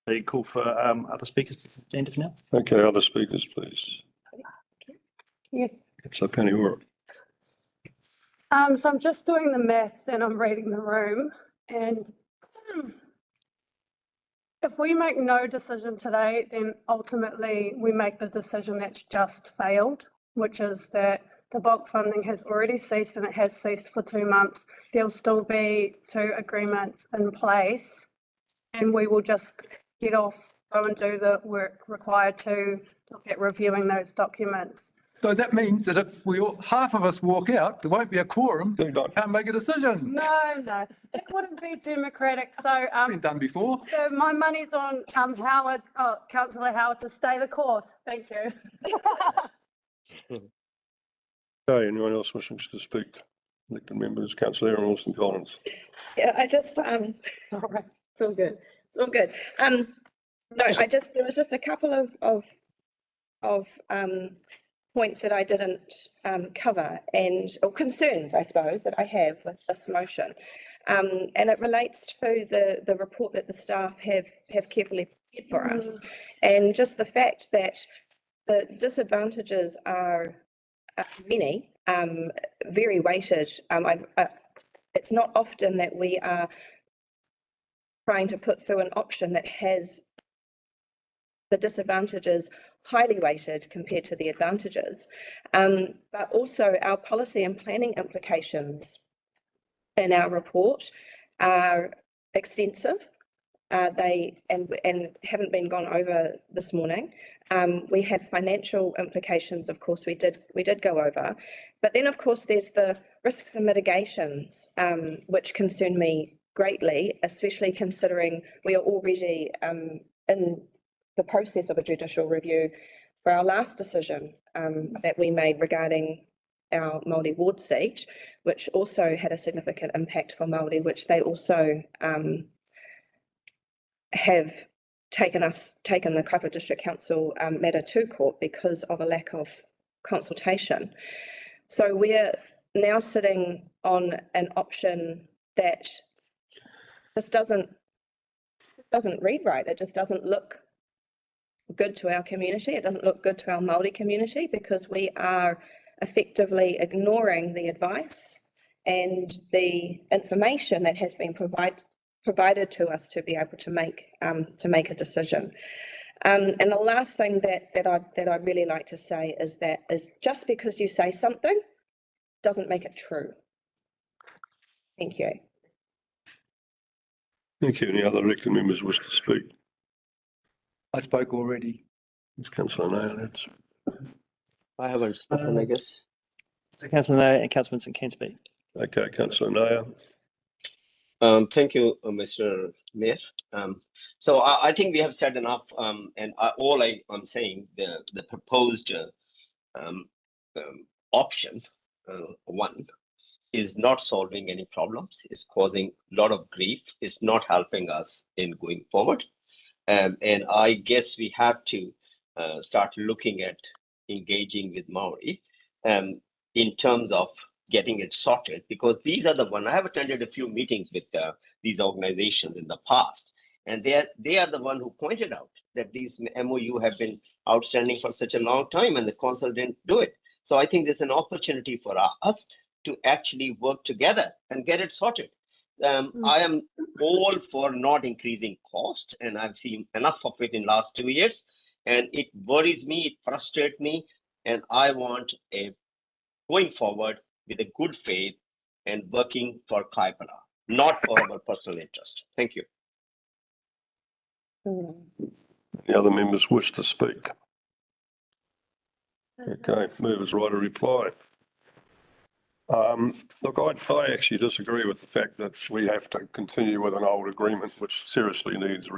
They call for other speakers to substantive now. Okay, other speakers, please. Yes. So Paniora. So I'm just doing the maths and I'm reading the room, and if we make no decision today, then ultimately we make the decision that's just failed, which is that the bulk funding has already ceased, and it has ceased for 2 months. There'll still be 2 agreements in place, and we will just go and do the work required to look at reviewing those documents. So that means that if half of us walk out, there won't be a quorum. Can't make a decision. No, that wouldn't be democratic. So It's been done before. So my money's on Howard, Councillor Howard, to stay the course. Thank you. Okay, anyone else wishing to speak? Elected members, Councillor Aaron Wilson Collins. Yeah, I just, all right, it's all good. It's all good. No, there was just a couple of points that I didn't cover or concerns, I suppose, that I have with this motion. And it relates to the report that the staff have carefully prepared for us. And just the fact that the disadvantages are many, very weighted. It's not often that we are trying to put through an option that has the disadvantages highly weighted compared to the advantages, but also our policy and planning implications in our report are extensive. and haven't been gone over this morning. We have financial implications, of course, we did go over. But then, of course, there's the risks and mitigations, which concern me greatly, especially considering we are already in the process of a judicial review for our last decision that we made regarding our Māori ward seat, which also had a significant impact for Māori, which they also have taken the Kaipara District Council matter to court because of a lack of consultation. So we're now sitting on an option that just doesn't read right. It just doesn't look good to our community. It doesn't look good to our Māori community because we are effectively ignoring the advice and the information that has been provided to us to be able to make a decision. And the last thing that I'd really like to say is just because you say something doesn't make it true. Thank you. Thank you. Any other elected members wish to speak? I spoke already. It's Councillor Nail. That's I haven't spoken, I guess. So Councillor Nair and Councillor Vincent can speak. okay. Councillor Nail. Thank you, Mr. Mayor. So I think we have said enough, and all I'm saying, the proposed option one is not solving any problems, is causing a lot of grief, is not helping us in going forward. And I guess we have to start looking at engaging with Māori in terms of getting it sorted, because these are the one. I have attended a few meetings with these organizations in the past, and they are the one who pointed out that these MOU have been outstanding for such a long time, and the council didn't do it. So I think there's an opportunity for us to actually work together and get it sorted. I am all for not increasing cost, and I've seen enough of it in last 2 years, and it worries me, it frustrates me, and I want going forward with a good faith and working for Kaipara, not for our personal interest. Thank you. Any other members wish to speak? Okay, movers right to reply. Look, I actually disagree with the fact that we have to continue with an old agreement which seriously needs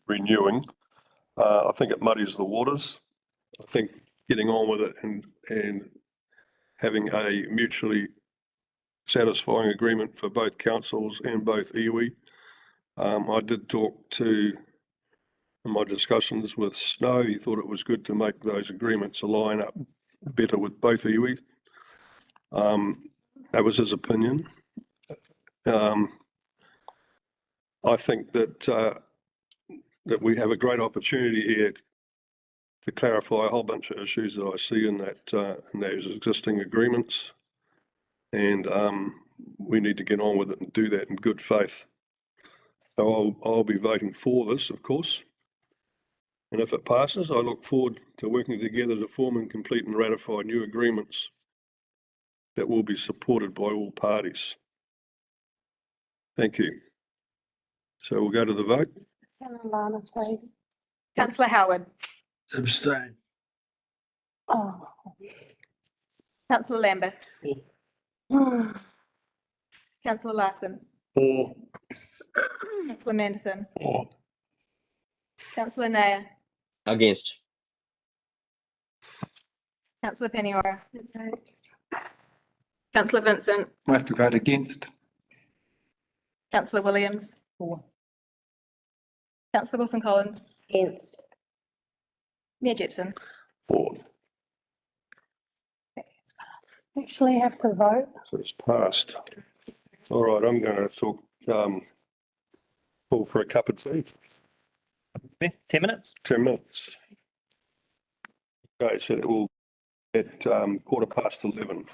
renewing. I think it muddies the waters. I think getting on with it and having a mutually satisfying agreement for both councils and both iwi. I did talk to, in my discussions with Snow, he thought it was good to make those agreements align up better with both iwi. That was his opinion. I think that we have a great opportunity here to clarify a whole bunch of issues that I see in those existing agreements, and we need to get on with it and do that in good faith. So I'll be voting for this, of course, and if it passes, I look forward to working together to form and complete and ratify new agreements that will be supported by all parties. Thank you. So we'll go to the vote. Councillor Howard. Abstain. Oh. Councillor Lambert. Councillor Larson. For. Councillor Manderson. For. Councillor Nair. Against. Councillor Peniora. Councillor Vincent. I have to vote against. Councillor Williams. For. Councillor Wilson Collins. Against. Mayor Jepson. For. Actually have to vote. So it's passed. All right, I'm going to talk, call for a cup of tea. Okay, 10 minutes. 10 minutes. Okay, so that will at 11:15.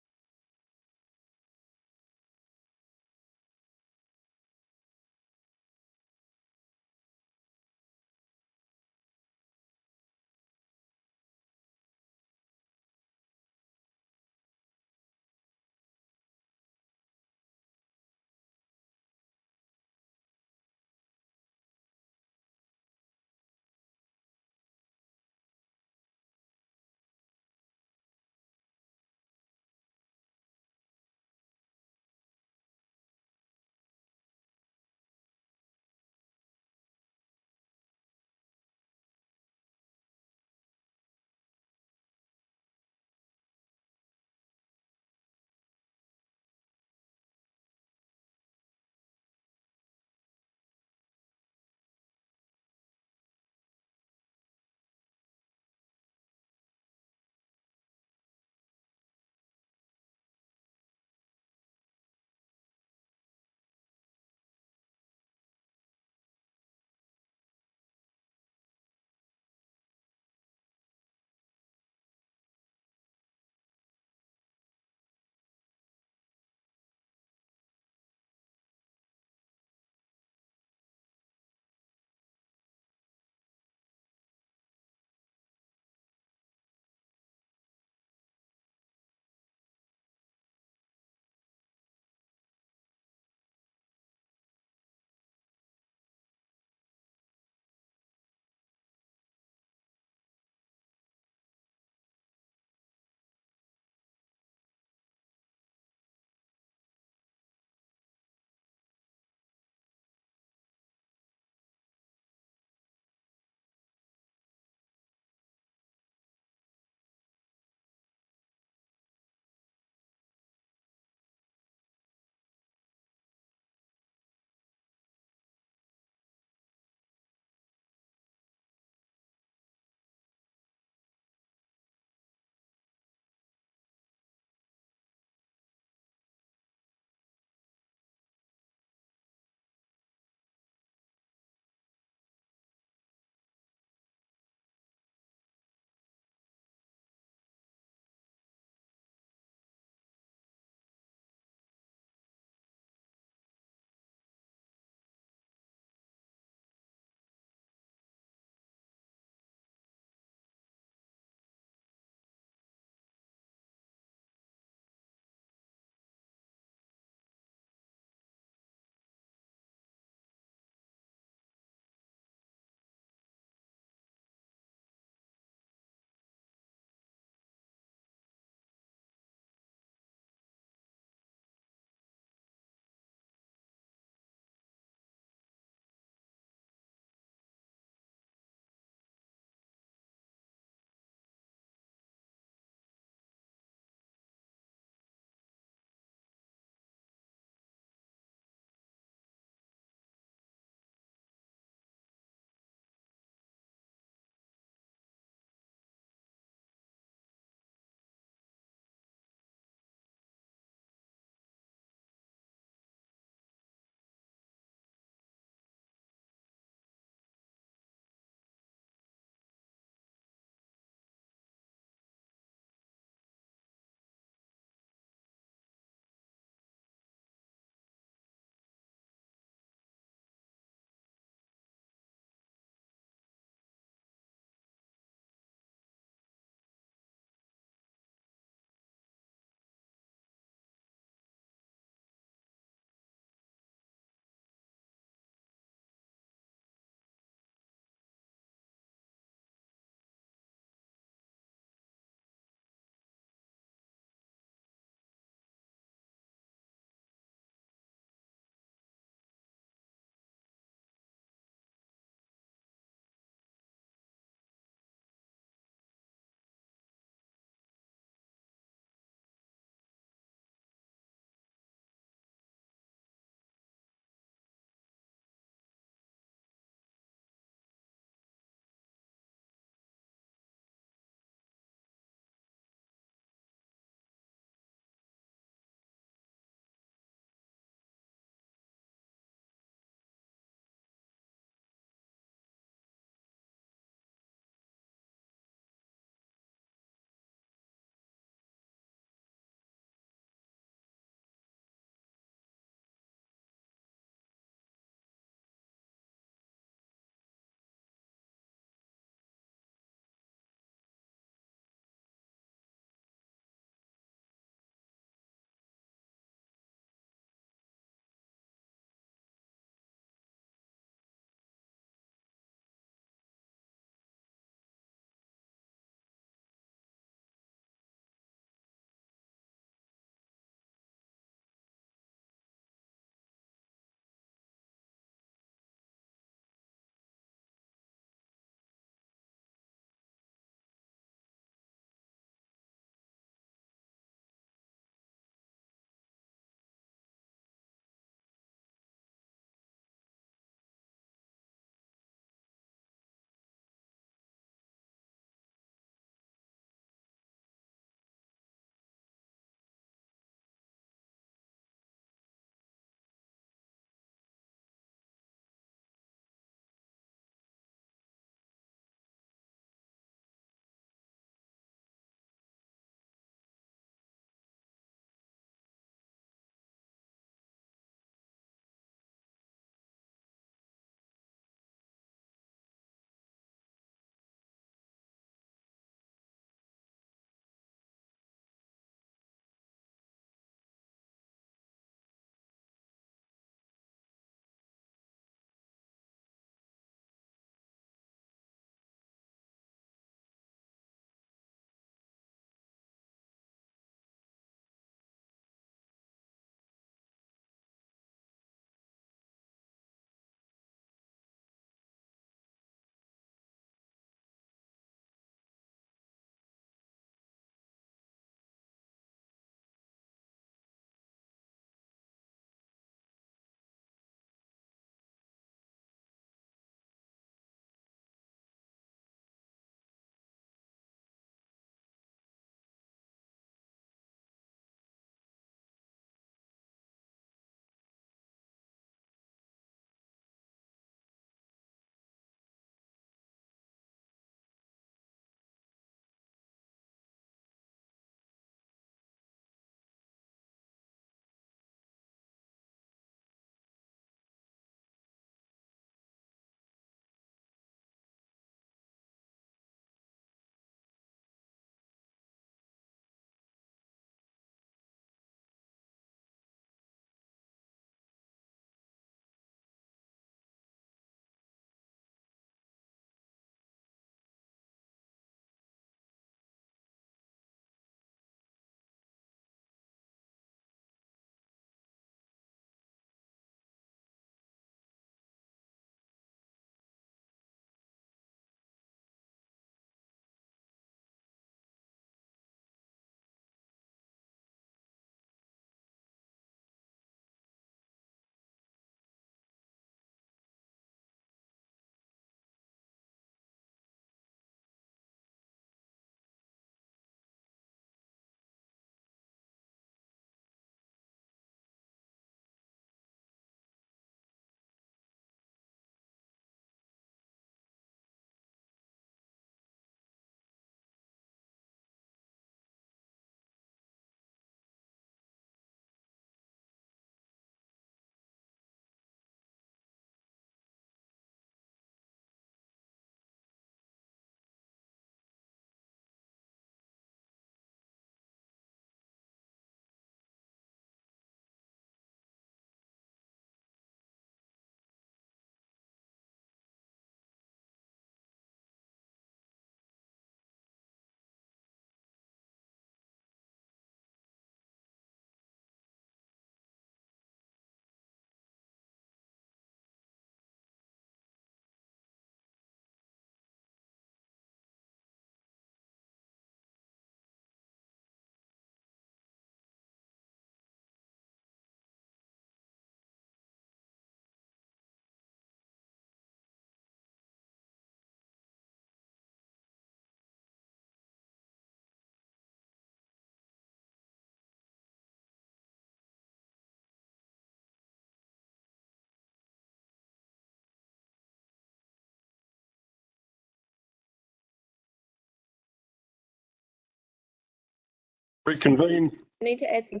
Reconvene I need to add some.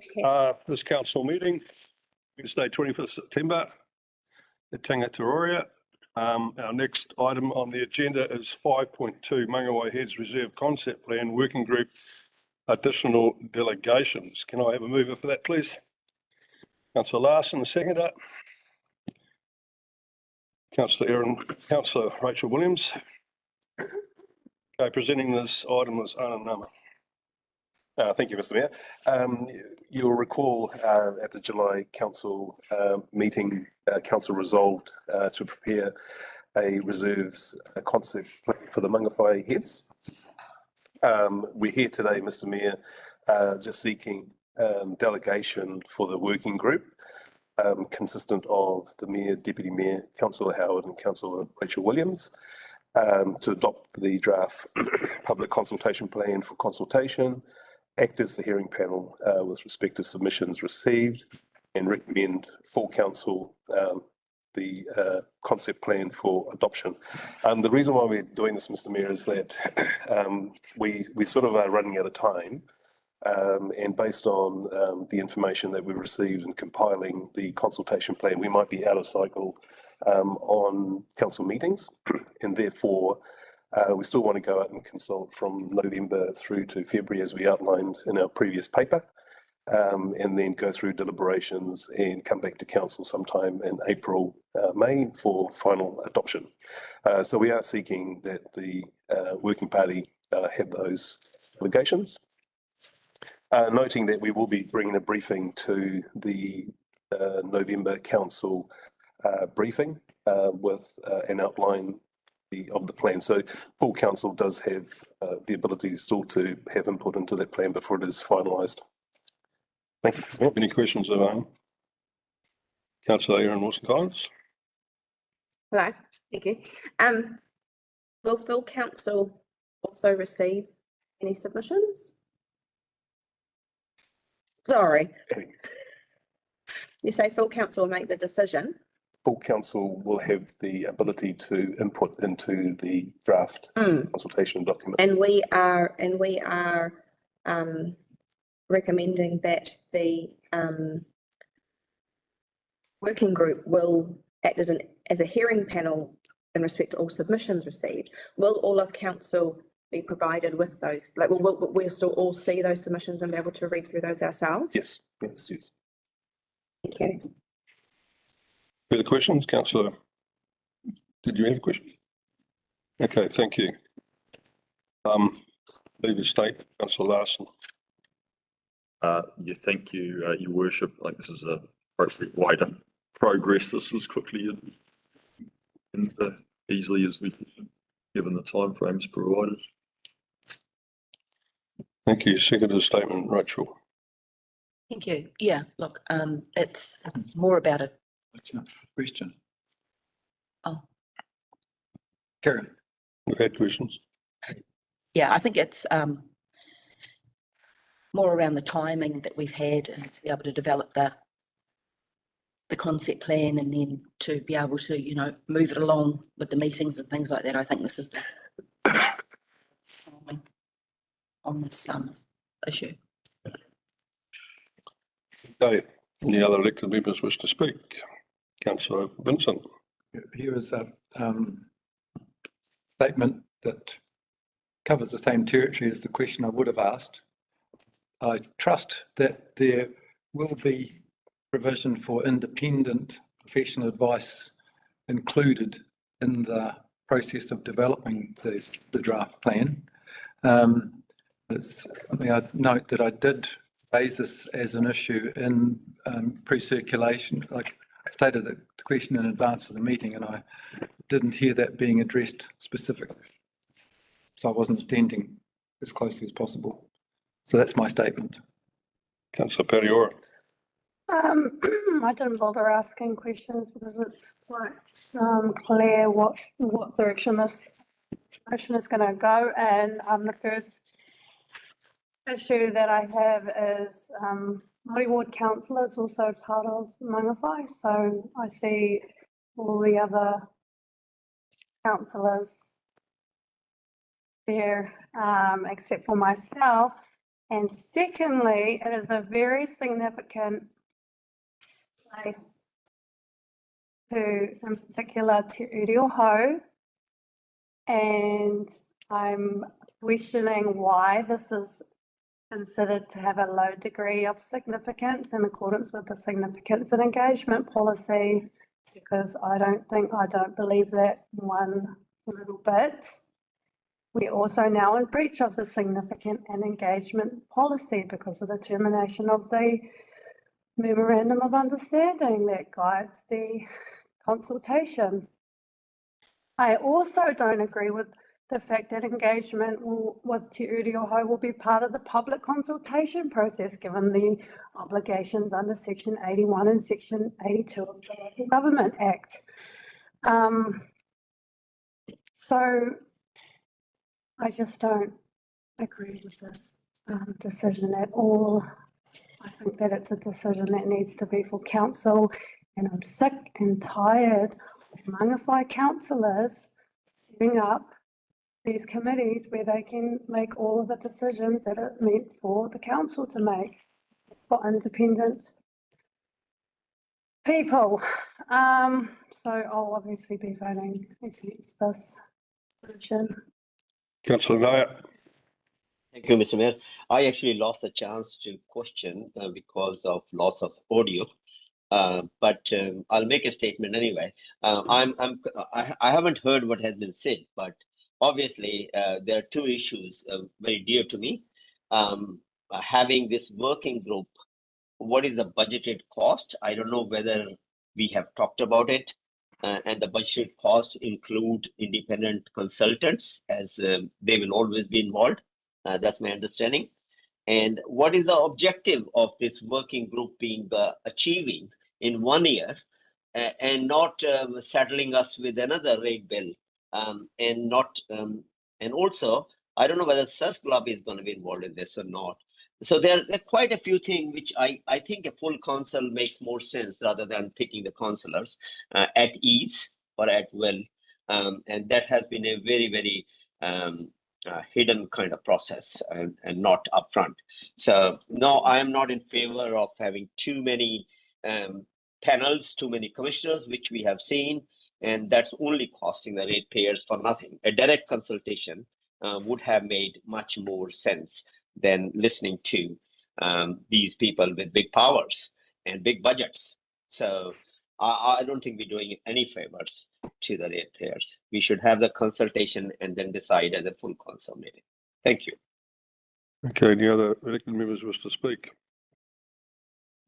this council meeting, Wednesday, 25th September at Tangata. Our next item on the agenda is 5.2 Mangawhai Heads Reserve Concept Plan Working Group Additional Delegations. Can I have a mover for that, please? Councillor Larson, the seconder. Councillor Rachel Williams. Okay, presenting this item is Anna Nama. Thank you, Mr. Mayor. You'll recall at the July Council meeting, Council resolved to prepare a reserves concept plan for the Mangawhai heads. We're here today, Mr. Mayor, just seeking delegation for the working group, consistent of the Mayor, Deputy Mayor, Councillor Howard and Councillor Rachel Williams, to adopt the draft public consultation plan for consultation, act as the hearing panel with respect to submissions received, and recommend full council the concept plan for adoption. The reason why we're doing this, Mr. Mayor, is that we sort of are running out of time, and based on the information that we received in compiling the consultation plan, we might be out of cycle on council meetings, and therefore we still want to go out and consult from November through to February, as we outlined in our previous paper, and then go through deliberations and come back to council sometime in April, May for final adoption. So we are seeking that the working party have those delegations. Noting that we will be bringing a briefing to the November council briefing with an outline of the plan. So full council does have the ability still to have input into that plan before it is finalised. Thank you. Any questions of Councillor Aaron Wilson-Collins? Hello, thank you. Will full council also receive any submissions? Sorry. You say full council will make the decision? Full council will have the ability to input into the draft consultation document. And we are recommending that the working group will act as a hearing panel in respect to all submissions received. Will all of council be provided with those? Like, will we still all see those submissions and be able to read through those ourselves? Yes, yes, yes. Thank you. Further questions, Councillor? Did you have a question? Okay, thank you. Leave a statement, Councillor Larson. Yeah, thank you, Your Worship. I think this is a appropriate way to progress this as quickly and easily as we can, given the timeframes provided. Thank you. Second statement, Rachel. Thank you. Yeah, look, it's more about it. Question. Oh. Karen. We've had questions. Yeah, I think it's more around the timing that we've had and to be able to develop the concept plan and then to be able to, you know, move it along with the meetings and things like that. I think this is the on this issue. Okay. Any other elected members wish to speak? Councillor Vincent. Here is a statement that covers the same territory as the question I would have asked. I trust that there will be provision for independent professional advice included in the process of developing the draft plan. It's something I'd note that I did raise this as an issue in pre-circulation. Like I stated the question in advance of the meeting and I didn't hear that being addressed specifically. So I wasn't attending as closely as possible. So that's my statement. Councillor Periora. I didn't bother asking questions because it's quite clear what direction this motion is going to go. And the first issue that I have is multi-ward councillors also part of Mangawhai. So I see all the other councillors there except for myself. And secondly, it is a very significant place to, in particular, Te Reo. And I'm questioning why this is considered to have a low degree of significance in accordance with the significance and engagement policy, because I don't believe that one little bit. We're also now in breach of the significant and engagement policy because of the termination of the Memorandum of Understanding that guides the consultation. I also don't agree with the fact that engagement with Te Reo will be part of the public consultation process, given the obligations under Section 81 and Section 82 of the Local Government Act. So I just don't agree with this decision at all. I think that it's a decision that needs to be for council, and I'm sick and tired of Mangawhai councillors setting up these committees where they can make all of the decisions that are meant for the council to make for independent people. So I'll obviously be voting against this motion. Councillor Nair. Thank you, Mr. Mayor. I actually lost the chance to question because of loss of audio, but I'll make a statement anyway. I haven't heard what has been said, but obviously there are two issues very dear to me. Having this working group, what is the budgeted cost? I don't know whether we have talked about it, and the budgeted costs include independent consultants, as they will always be involved. That's my understanding. And what is the objective of this working group being achieving in 1 year, and not saddling us with another rate bill, and also I don't know whether Surf Club is going to be involved in this or not. So there are quite a few things which I think a full council makes more sense rather than picking the councillors at ease or at will, and that has been a very hidden kind of process and not upfront. So no, I am not in favor of having too many panels, too many commissioners, which we have seen, and that's only costing the ratepayers for nothing. A direct consultation would have made much more sense than listening to these people with big powers and big budgets. So I don't think we're doing any favors to the ratepayers. We should have the consultation and then decide as a full council meeting. Thank you. Okay, any other elected members wish to speak?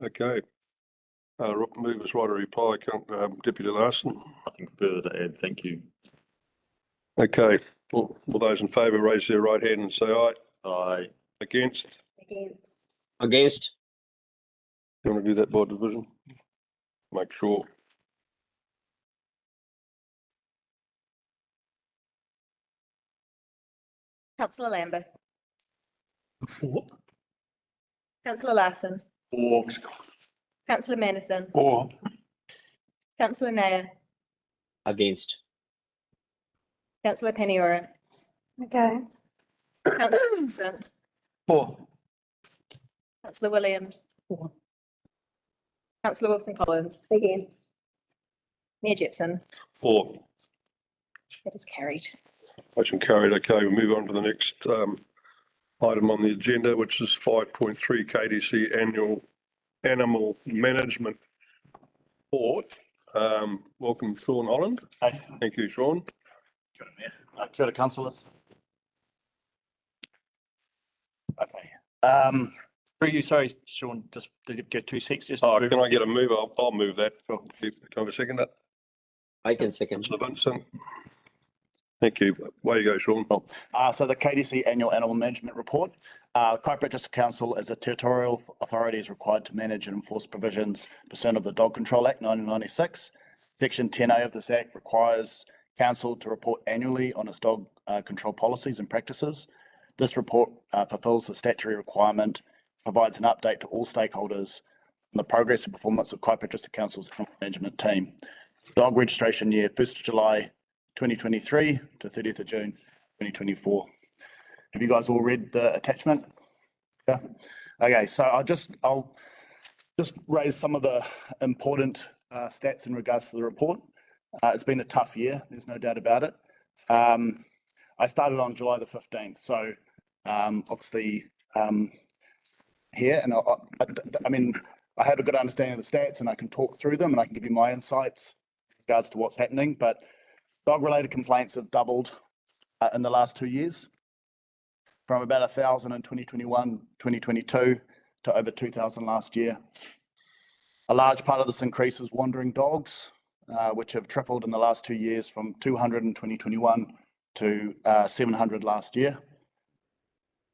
Okay. Movers right to reply, Deputy Larson. Nothing further to add, thank you. Okay, all those in favour raise their right hand and say aye. Aye. Against? Against. Against? You want to do that by division? Make sure. Councillor Lambert. For. Councillor Larson. For. Councillor Manderson. For. Councillor Nair. Against? Councillor Paniora. Against. Councillor Vincent. For. Councillor Williams. For. Councillor Wilson-Collins. Against. Mayor Jepson. For. That is carried. Motion carried. Okay, we'll move on to the next item on the agenda, which is 5.3 KDC Annual Animal Management Report. Welcome, Sean Holland. Hi. Thank you, Sean. Kia ora, councillors. Okay. Through you, sorry, Sean, just did you get 2 seconds? Just Oh, can I get a move? I'll move that. Can I have a second? I can second. Councillor Vincent. Thank you. Way you go, Sean. Cool. So the KDC Annual Animal Management Report. Kaipara District Council as a territorial authority is required to manage and enforce provisions pursuant of the Dog Control Act 1996. Section 10A of this act requires council to report annually on its dog control policies and practices. This report fulfills the statutory requirement, provides an update to all stakeholders on the progress and performance of Kaipara District Council's animal management team. Dog registration year 1st of July 2023 to 30th of June 2024. Have you guys all read the attachment? Yeah. Okay, so I'll just raise some of the important stats in regards to the report. It's been a tough year, there's no doubt about it. I started on July the 15th, so obviously here, and I mean, I have a good understanding of the stats and I can talk through them and I can give you my insights in regards to what's happening, but dog-related complaints have doubled in the last 2 years, from about 1,000 in 2021, 2022 to over 2,000 last year. A large part of this increase is wandering dogs, which have tripled in the last 2 years from 200 in 2021 to 700 last year.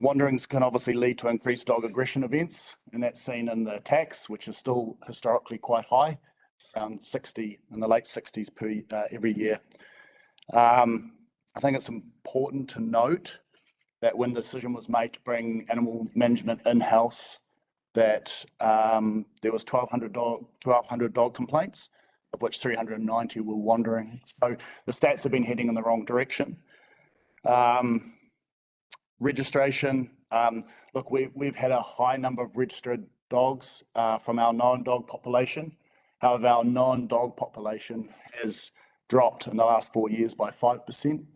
Wanderings can obviously lead to increased dog aggression events, and that's seen in the attacks, which is still historically quite high, around 60 in the late 60s every year. I think it's important to note that when the decision was made to bring animal management in-house, that there was 1,200 dog complaints, of which 390 were wandering. So the stats have been heading in the wrong direction. Registration, look, we've had a high number of registered dogs from our non-dog population. However, our non-dog population has dropped in the last 4 years by 5%,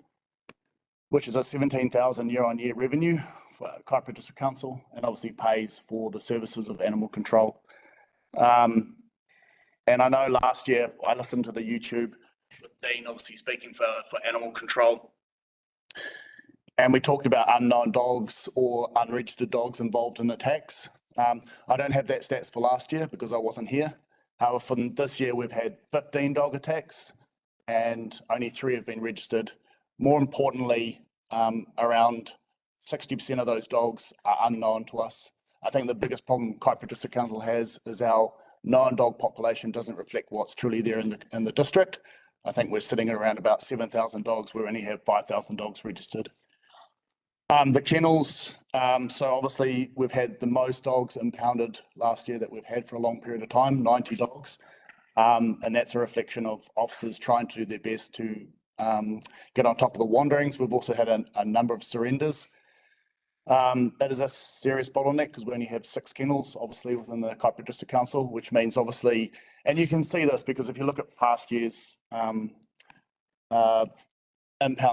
which is a 17,000 year-on-year revenue for Kaipara District Council, and obviously pays for the services of animal control. And I know last year I listened to the YouTube with Dean, obviously speaking for animal control. And we talked about unknown dogs or unregistered dogs involved in attacks. I don't have that stats for last year because I wasn't here. However, for this year, we've had 15 dog attacks and only 3 have been registered. More importantly, around 60% of those dogs are unknown to us. I think the biggest problem Kaipara District Council has is our non-dog population doesn't reflect what's truly there in the district. I think we're sitting at around about 7,000 dogs. We only have 5,000 dogs registered. The kennels, so obviously we've had the most dogs impounded last year that we've had for a long period of time, 90 dogs. And that's a reflection of officers trying to do their best to get on top of the wanderings. We've also had a number of surrenders. That is a serious bottleneck because we only have 6 kennels, obviously, within the Kaipara District Council, which means obviously, and you can see this because if you look at past years' impound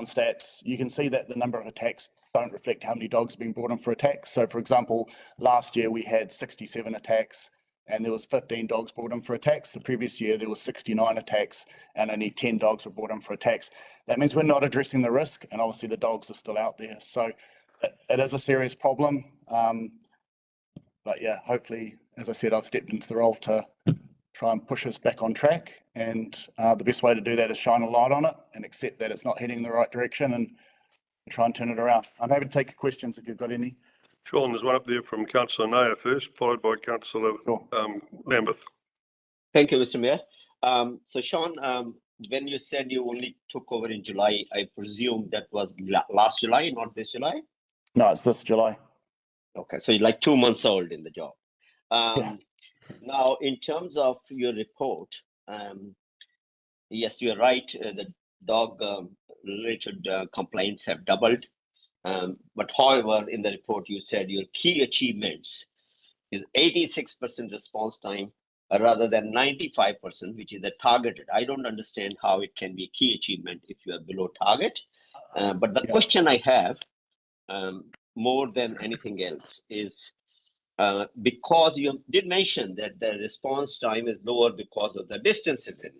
stats, you can see that the number of attacks don't reflect how many dogs have been brought in for attacks. So for example, last year we had 67 attacks and there was 15 dogs brought in for attacks. The previous year there was 69 attacks and only 10 dogs were brought in for attacks. That means we're not addressing the risk and obviously the dogs are still out there. So it is a serious problem. But yeah, hopefully, as I said, I've stepped into the role to try and push us back on track. And the best way to do that is shine a light on it and accept that it's not heading in the right direction and try and turn it around. I'm happy to take questions if you've got any. Sean, there's one up there from Councillor Nair first, followed by Councillor Lambeth. Thank you, Mr. Mayor. So Sean, when you said you only took over in July, I presume that was last July, not this July? No, it's this July. Okay, so you're like 2 months old in the job. Yeah. Now, in terms of your report, yes, you're right, the dog related complaints have doubled. But however, in the report, you said your key achievements is 86% response time rather than 95%, which is a targeted. I don't understand how it can be a key achievement if you are below target. But the question I have, more than anything else, is because you did mention that the response time is lower because of the distances in.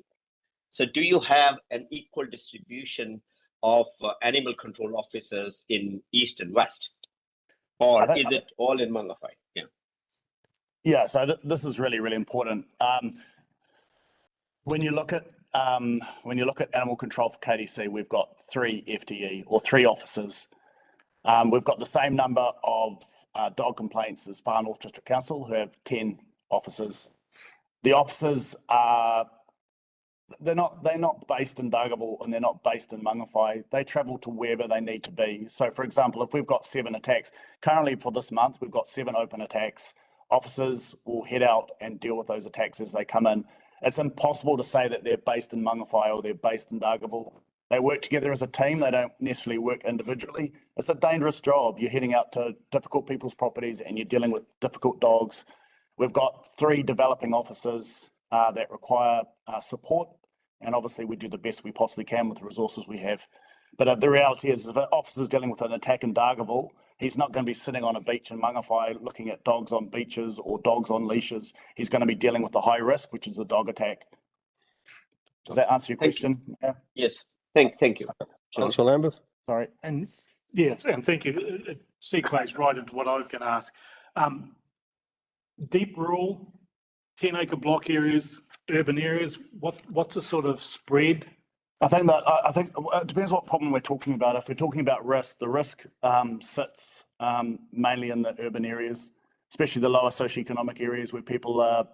So do you have an equal distribution of animal control officers in East and West? Or is it all in Mangawhai? Yeah. Yeah, so this is really, really important. When you look at animal control for KDC, we've got 3 FTE or 3 officers. We've got the same number of dog complaints as Far North District Council, who have 10 officers. The officers are they're not based in Dargaville and they're not based in Mangawhai. They travel to wherever they need to be. So for example, if we've got 7 attacks, currently for this month, we've got 7 open attacks. Officers will head out and deal with those attacks as they come in. It's impossible to say that they're based in Mangawhai or they're based in Dargaville. They work together as a team. They don't necessarily work individually. It's a dangerous job. You're heading out to difficult people's properties and you're dealing with difficult dogs. We've got 3 developing officers that require support. And obviously we do the best we possibly can with the resources we have. But the reality is if an officer's dealing with an attack in Dargaville, he's not going to be sitting on a beach in Mangawhai looking at dogs on beaches or dogs on leashes. He's going to be dealing with the high risk, which is the dog attack. Does that answer your question? Yeah. Yes, thank you. Councillor Lambert? Sorry. And yes, and thank you. It segues right into what I was going to ask. Deep rural, 10-acre block areas, urban areas, what's the sort of spread? I think it depends what problem we're talking about. If we're talking about risk, the risk sits mainly in the urban areas, especially the lower socioeconomic areas where people are,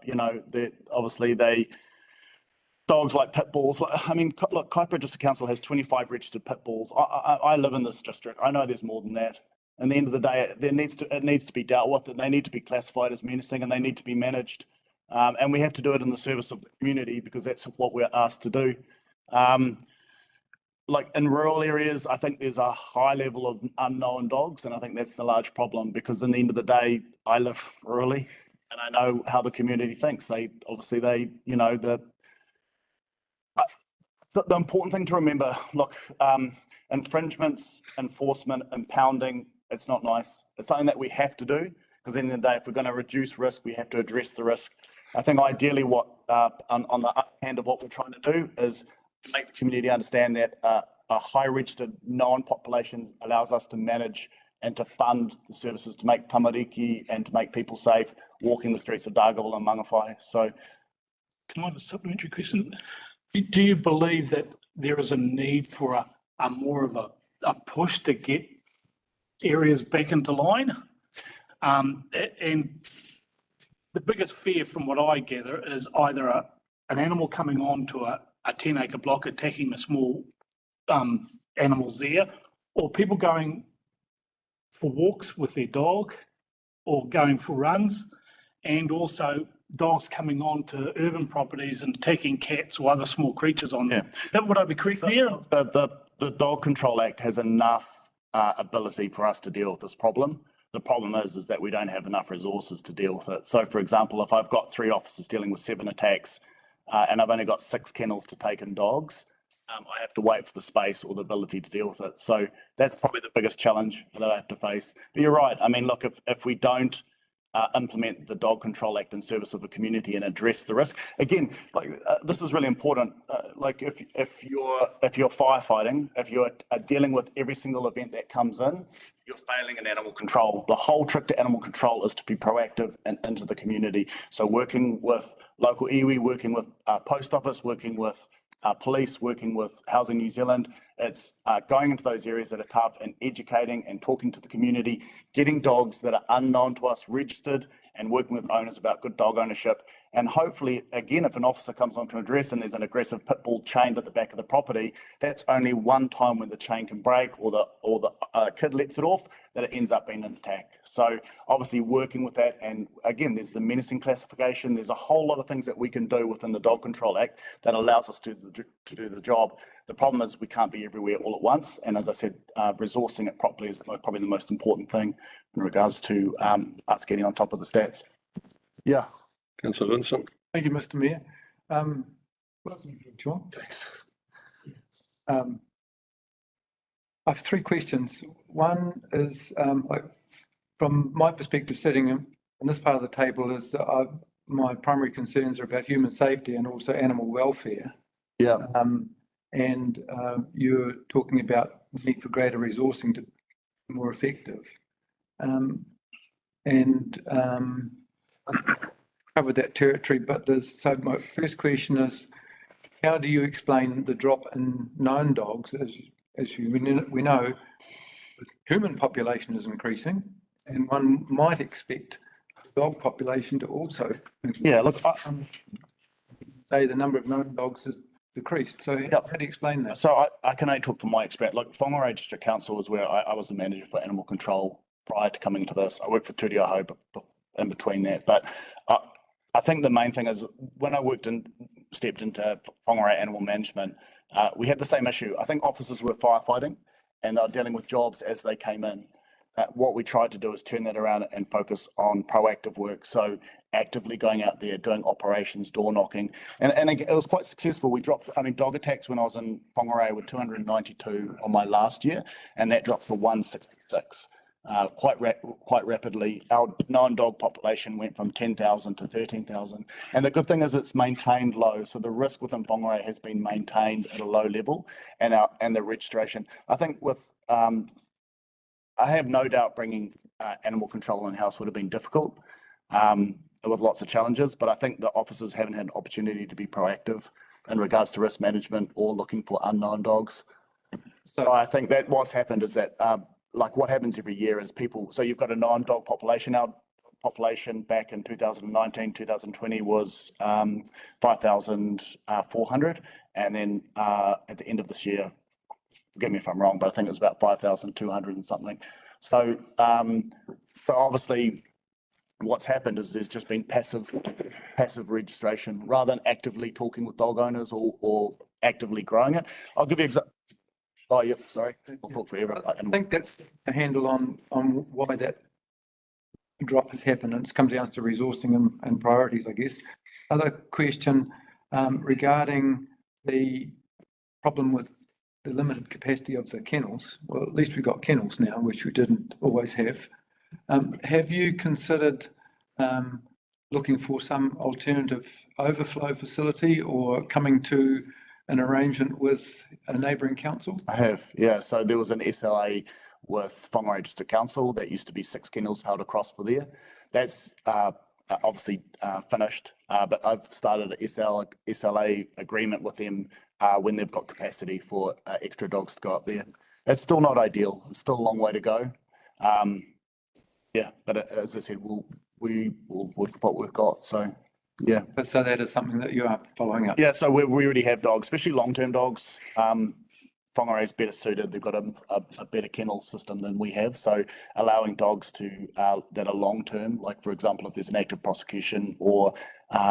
dogs like pit bulls. I mean, look, Kaipara District Council has 25 registered pit bulls. I live in this district. I know there's more than that. At the end of the day, it needs to be dealt with, and they need to be classified as menacing, and they need to be managed. And we have to do it in the service of the community because that's what we're asked to do. Like in rural areas, I think there's a high level of unknown dogs, and I think that's the large problem because in the end of the day, I live rurally, and I know how the community thinks. The important thing to remember, look, infringements, enforcement, impounding, it's not nice. It's something that we have to do because at the end of the day, if we're going to reduce risk, we have to address the risk. I think ideally what, on the up hand of what we're trying to do is make the community understand that a high registered known population allows us to manage and to fund the services to make tamariki and to make people safe walking the streets of Dargaville and Mangawhai. So, Can I have a supplementary question? Do you believe that there is a need for a more of a push to get areas back into line? And the biggest fear from what I gather is either an animal coming on to a 10-acre block attacking the small animals there, or people going for walks with their dog or going for runs, and also dogs coming on to urban properties and attacking cats or other small creatures on them. Would I be correct there? The Dog Control Act has enough ability for us to deal with this problem. The problem is that we don't have enough resources to deal with it. So, for example, if I've got 3 officers dealing with 7 attacks and I've only got 6 kennels to take in dogs, I have to wait for the space or the ability to deal with it. So that's probably the biggest challenge that I have to face. But you're right. I mean, look, if we don't implement the Dog Control Act in service of the community and address the risk. Again, this is really important. If you're firefighting, if you're dealing with every single event that comes in, you're failing in animal control. The whole trick to animal control is to be proactive and into the community. So working with local iwi, working with post office, working with police, working with Housing New Zealand. It's going into those areas that are tough and educating and talking to the community, getting dogs that are unknown to us registered and working with owners about good dog ownership. And hopefully, again, if an officer comes onto an address and there's an aggressive pit bull chained at the back of the property, that's only one time when the chain can break or the kid lets it off, that it ends up being an attack. So obviously working with that, and again, there's the menacing classification. There's a whole lot of things that we can do within the Dog Control Act that allows us to do the job. The problem is we can't be everywhere all at once. And as I said, resourcing it properly is probably the most important thing in regards to us getting on top of the stats. Yeah. Councillor Vincent. Thank you, Mr. Mayor. Welcome, John. Thanks. I have 3 questions. One is, from my perspective, sitting in this part of the table, is that my primary concerns are about human safety and also animal welfare. Yeah. And you're talking about the need for greater resourcing to be more effective. Covered that territory, but so my first question is, how do you explain the drop in known dogs? As we know, the human population is increasing, and one might expect the dog population to also increase. Yeah, look, say the number of known dogs has decreased. So how do you explain that? So I can only talk from my experience. Like Wherowhero District Council is where I was the manager for animal control prior to coming to this. I worked for Tuheitia in between that, but I think the main thing is when I stepped into Wherowhero Animal Management, we had the same issue. I think officers were firefighting and they were dealing with jobs as they came in. What we tried to do is turn that around and focus on proactive work. So actively going out there, doing operations, door knocking. And it was quite successful. We dropped, dog attacks when I was in Whangarei were 292 on my last year, and that dropped to 166. Quite rapidly. Our non-dog population went from 10,000 to 13,000. And the good thing is it's maintained low. So the risk within Whangarei has been maintained at a low level, and the registration. I think with, I have no doubt bringing animal control in-house would have been difficult with lots of challenges, but I think the officers haven't had an opportunity to be proactive in regards to risk management or looking for unknown dogs. So I think that what's happened is that like what happens every year is people, so you've got a non-dog population. Our population back in 2019, 2020 was 5,400. And then at the end of this year, forgive me if I'm wrong, but I think it was about 5,200 and something. So, so obviously what's happened is there's just been passive registration rather than actively talking with dog owners or actively growing it. I'll give you oh, yep, sorry, I'll talk forever. I think that's a handle on why that drop has happened, and it's come down to resourcing and priorities, I guess. Other question regarding the problem with the limited capacity of the kennels. Well, at least we've got kennels now, which we didn't always have. Have you considered looking for some alternative overflow facility or coming to an arrangement with a neighbouring council? I have, yeah. So there was an SLA with Whangarei District Council that used to be 6 kennels held across for there. That's obviously finished, but I've started an SLA agreement with them when they've got capacity for extra dogs to go up there. It's still not ideal. It's still a long way to go. Yeah, but as I said, we'll with what we've got. So yeah. So that is something that you are following up. Yeah, so we already have dogs, especially long-term dogs. Whangarei is better suited. They've got a better kennel system than we have. So allowing dogs to that are long-term, like for example, if there's an active prosecution or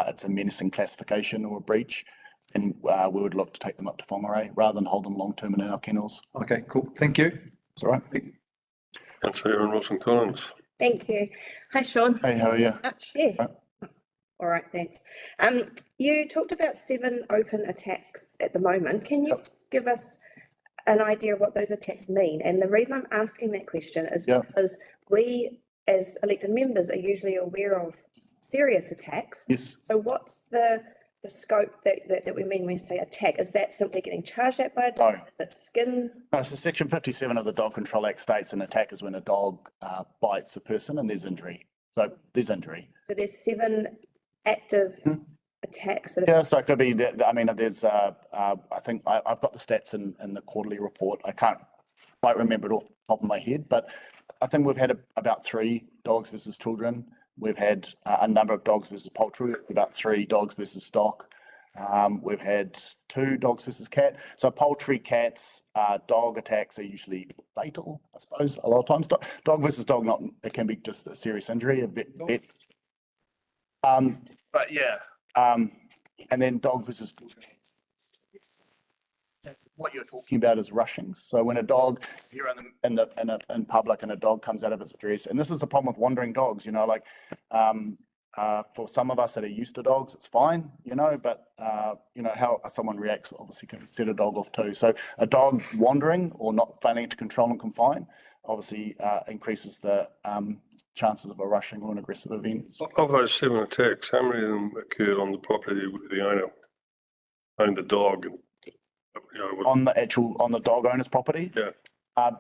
it's a menacing classification or a breach, and we would look to take them up to Whangarei rather than hold them long-term in our kennels. Okay, cool. Thank you. That's all right. Councillor Erin Wilson-Collins. Thank you. Hi, Sean. Hey, how are you? Yeah. All right, thanks. You talked about 7 open attacks at the moment. Can you just give us an idea of what those attacks mean? And the reason I'm asking that question is because we, as elected members, are usually aware of serious attacks. Yes. So what's the scope that we mean when we say attack? Is that simply getting charged at by a dog? No. Is it skin? No, so Section 57 of the Dog Control Act states an attack is when a dog bites a person and there's injury. So there's injury. So there's 7 active attacks. Yeah, so it could be that, I mean, there's, I think I've got the stats in the quarterly report. I can't quite remember it off the top of my head, but I think we've had about 3 dogs versus children. We've had a number of dogs versus poultry, about 3 dogs versus stock. We've had 2 dogs versus cat. So poultry, cats, dog attacks are usually fatal, I suppose, a lot of times. Dog versus dog, it can be just a serious injury, a bit. But yeah, and then dog versus children. What you're talking about is rushings. So when a dog, you're in public and a dog comes out of its address, and this is the problem with wandering dogs, you know, like for some of us that are used to dogs, it's fine, you know, but you know, how someone reacts obviously can set a dog off too. So a dog wandering or not failing to control and confine obviously increases the chances of a rushing or an aggressive event. Of those 7 attacks, how many of them occurred on the property with the owner owned the dog? And, you know, on the dog owner's property? Yeah.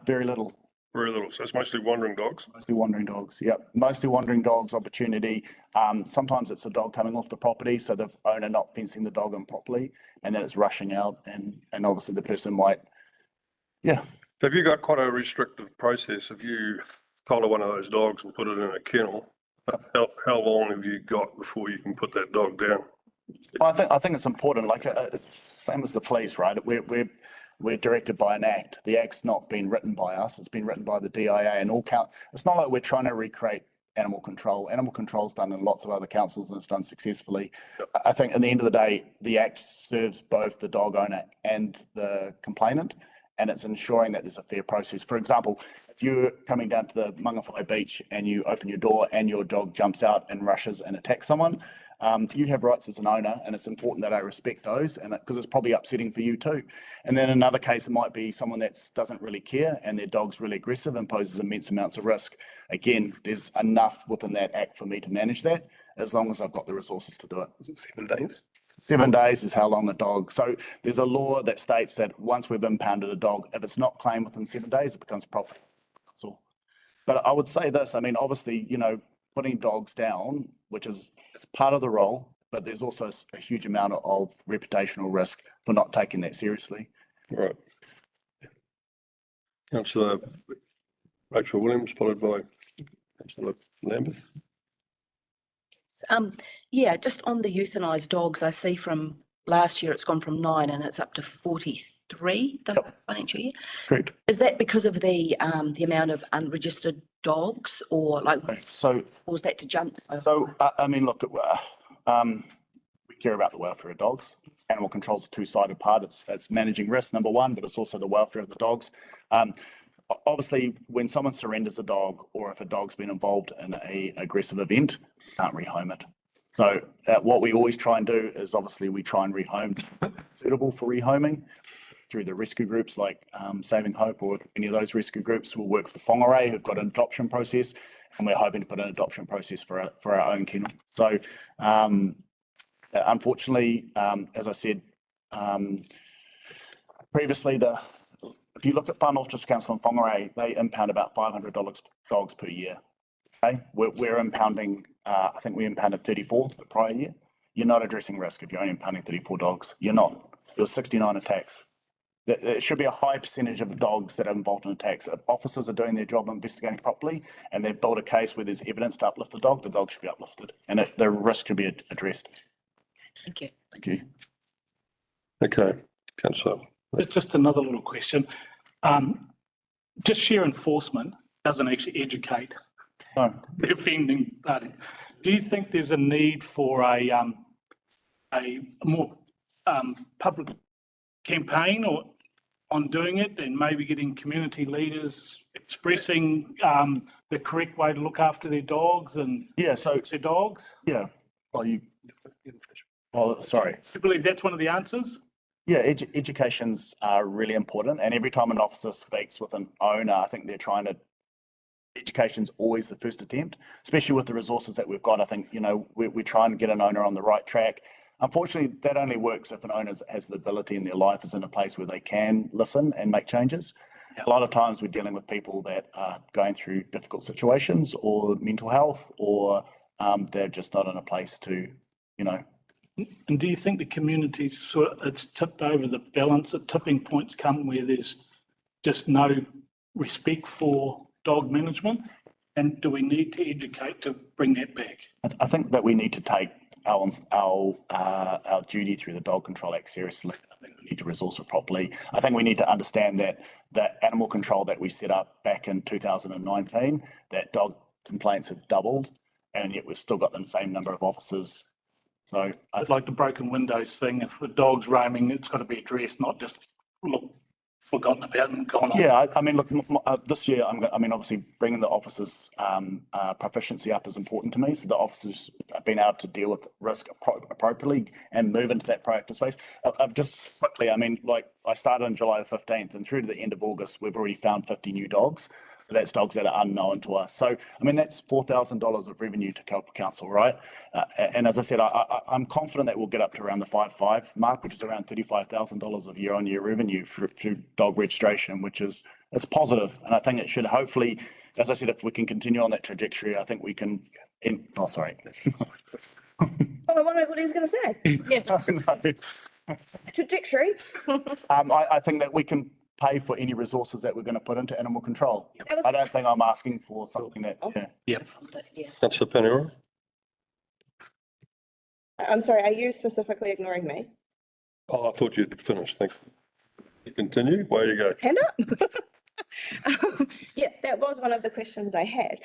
Very little. Very little. So it's mostly wandering dogs? Mostly wandering dogs, yep. Mostly wandering dogs, opportunity. Sometimes it's a dog coming off the property, so the owner not fencing the dog in properly, and then it's rushing out, and obviously the person might, yeah. Have you got quite a restrictive process? If you collar one of those dogs and put it in a kennel, how long have you got before you can put that dog down? I think it's important. Like it's the same as the police, right? We're directed by an act. The act's not been written by us. It's been written by the DIA and all count. It's not like we're trying to recreate animal control. Animal control is done in lots of other councils and it's done successfully. I think at the end of the day, the Act serves both the dog owner and the complainant, and it's ensuring that there's a fair process. For example, if you're coming down to the Mangawhai beach and you open your door and your dog jumps out and rushes and attacks someone, you have rights as an owner, and it's important that I respect those, and because it's probably upsetting for you too. And then another case, it might be someone that doesn't really care and their dog's really aggressive and poses immense amounts of risk. Again, there's enough within that Act for me to manage that, as long as I've got the resources to do it. Is it 7 days? 7 days is how long a dog. So there's a law that states that once we've impounded a dog, if it's not claimed within 7 days, it becomes property. That's all. But I would say this, I mean, obviously, you know, putting dogs down, which is it's part of the role, but there's also a huge amount of reputational risk for not taking that seriously. Right. Councillor Rachel Williams, followed by Councillor Lambert. Yeah, just on the euthanised dogs, I see from last year it's gone from 9 and it's up to 43 the last financial year. Correct. Is that because of the amount of unregistered dogs, or like so was that to jump? So I mean, look, we care about the welfare of dogs. Animal control is a two-sided part. It's managing risk, number one, but it's also the welfare of the dogs. Obviously, when someone surrenders a dog, or if a dog's been involved in a aggressive event, can't rehome it. So what we always try and do is obviously we try and rehome suitable for rehoming through the rescue groups like Saving Hope or any of those rescue groups. We'll work with the Wherowhero who've got an adoption process, and we're hoping to put an adoption process for our own kennel. So unfortunately, as I said previously, if you look at Whanau District Council and Whangarei, they impound about 500 dogs per year. Okay, we're impounding. I think we impounded 34 the prior year. You're not addressing risk if you're only impounding 34 dogs. You're not. There was 69 attacks. There should be a high percentage of dogs that are involved in attacks. If officers are doing their job investigating properly and they've built a case where there's evidence to uplift the dog should be uplifted, and the risk should be addressed. Thank you. Thank you. Okay, Councillor. It's just another little question. Just sheer enforcement doesn't actually educate the offending party. Do you think there's a need for a more public campaign or on doing it, and maybe getting community leaders expressing the correct way to look after their dogs and their dogs? Yeah. Sorry. I believe that's one of the answers. Yeah, educations are really important, and every time an officer speaks with an owner, I think they're trying to. Education's always the first attempt, especially with the resources that we've got. I think, you know, we're trying to get an owner on the right track. Unfortunately, that only works if an owner has the ability in their life is in a place where they can listen and make changes. Yep. A lot of times we're dealing with people that are going through difficult situations or mental health, or they're just not in a place to, you know. And do you think the community's it's tipped over the balance? The tipping points come where there's just no respect for dog management, and do we need to educate to bring that back? I think that we need to take our duty through the Dog Control Act seriously. I think we need to resource it properly. I think we need to understand that the animal control that we set up back in 2019, that dog complaints have doubled, and yet we've still got the same number of officers. So it's like the broken windows thing. If the dog's roaming, it's got to be addressed, not just forgotten about and gone on. Yeah, I mean, look, this year, obviously bringing the officers' proficiency up is important to me. So the officers have been able to deal with risk appropriately and move into that proactive space. Just quickly, I mean, like I started on July the 15th, and through to the end of August, we've already found 50 new dogs. That's dogs that are unknown to us. So, I mean, that's $4,000 of revenue to Kaipara Council, right? And as I said, I'm confident that we'll get up to around the 5.5 mark, which is around $35,000 of year-on-year revenue through dog registration, which is, it's positive. And I think it should hopefully, as I said, if we can continue on that trajectory, I think we can, sorry. Oh, I wonder what he was going to say. No. Trajectory. I think that we can pay for any resources that we're going to put into animal control. I don't think I'm asking for something that. Yeah. Councillor Panera. I'm sorry, are you specifically ignoring me? Oh, I thought you'd finished. Thanks. You continue. Way to go. Hand up. Yeah, that was one of the questions I had.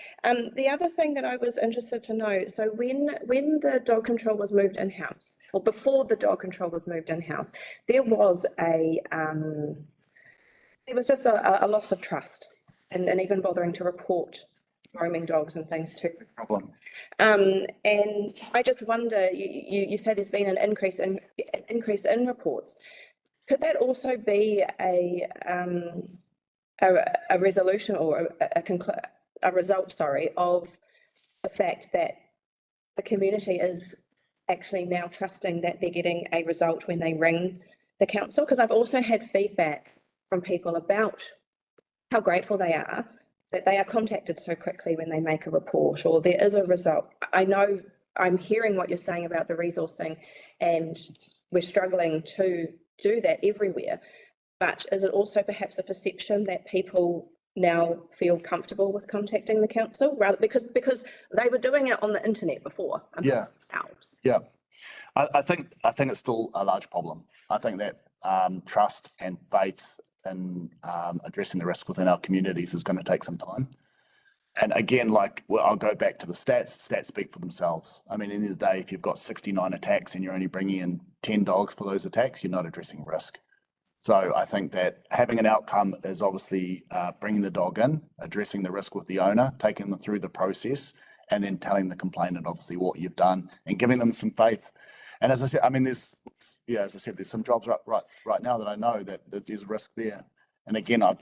The other thing that I was interested to know, so when the dog control was moved in-house, or before the dog control was moved in-house, there was just a loss of trust and even bothering to report roaming dogs and things too. Problem. And I just wonder, you say there's been an increase in reports. Could that also be a resolution or a result, sorry, of the fact that the community is actually now trusting that they're getting a result when they ring the council? Because I've also had feedback from people about how grateful they are that they are contacted so quickly when they make a report or there is a result. I know I'm hearing what you're saying about the resourcing and we're struggling to do that everywhere. But is it also perhaps a perception that people now feel comfortable with contacting the council rather because they were doing it on the internet before themselves? Yeah. I think it's still a large problem. I think that trust and faith in addressing the risk within our communities is going to take some time. And again, I'll go back to the stats. Stats speak for themselves. I mean, at the end of the day, if you've got 69 attacks and you're only bringing in 10 dogs for those attacks, you're not addressing risk. So I think that having an outcome is obviously bringing the dog in, addressing the risk with the owner, taking them through the process, and then telling the complainant obviously what you've done and giving them some faith. And as I said, I mean, there's some jobs right now that I know that there's risk there. And again, to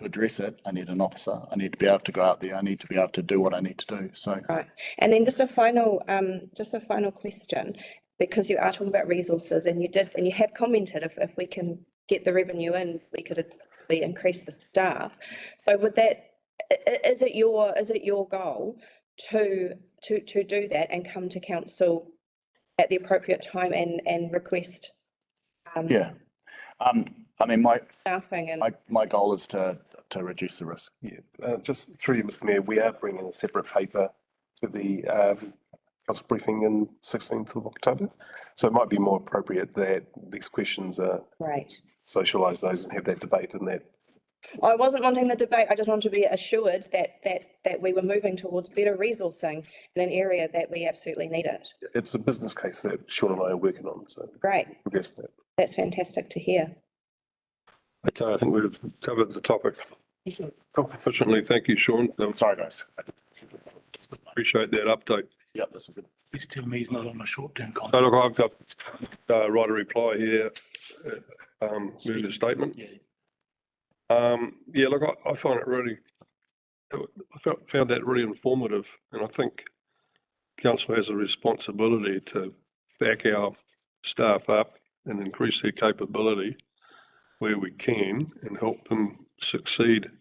address it, I need an officer. I need to be able to go out there. I need to be able to do what I need to do. So right. And then just a final question, because you are talking about resources, and you have commented if we can get the revenue in, we could increase the staff. So would that is it your goal to do that and come to council at the appropriate time and request? I mean, staffing and my goal is to reduce the risk. Yeah, just through you, Mr. Mayor, we are bringing a separate paper to the council briefing on 16th of October. So it might be more appropriate that these questions are socialise those and have that debate in that. I wasn't wanting the debate. I just want to be assured that we were moving towards better resourcing in an area that we absolutely need it. It's a business case that Sean and I are working on. So great. Progress that. That's fantastic to hear. Okay, I think we've covered the topic efficiently. Thank you, Sean. Sorry, guys. Appreciate that update. Yep, that's good. He's telling me he's not on a short-term So contract. look, I've got write a reply here. Move the statement. Yeah, look, I find it really, I found that really informative, and I think council has a responsibility to back our staff up and increase their capability where we can and help them succeed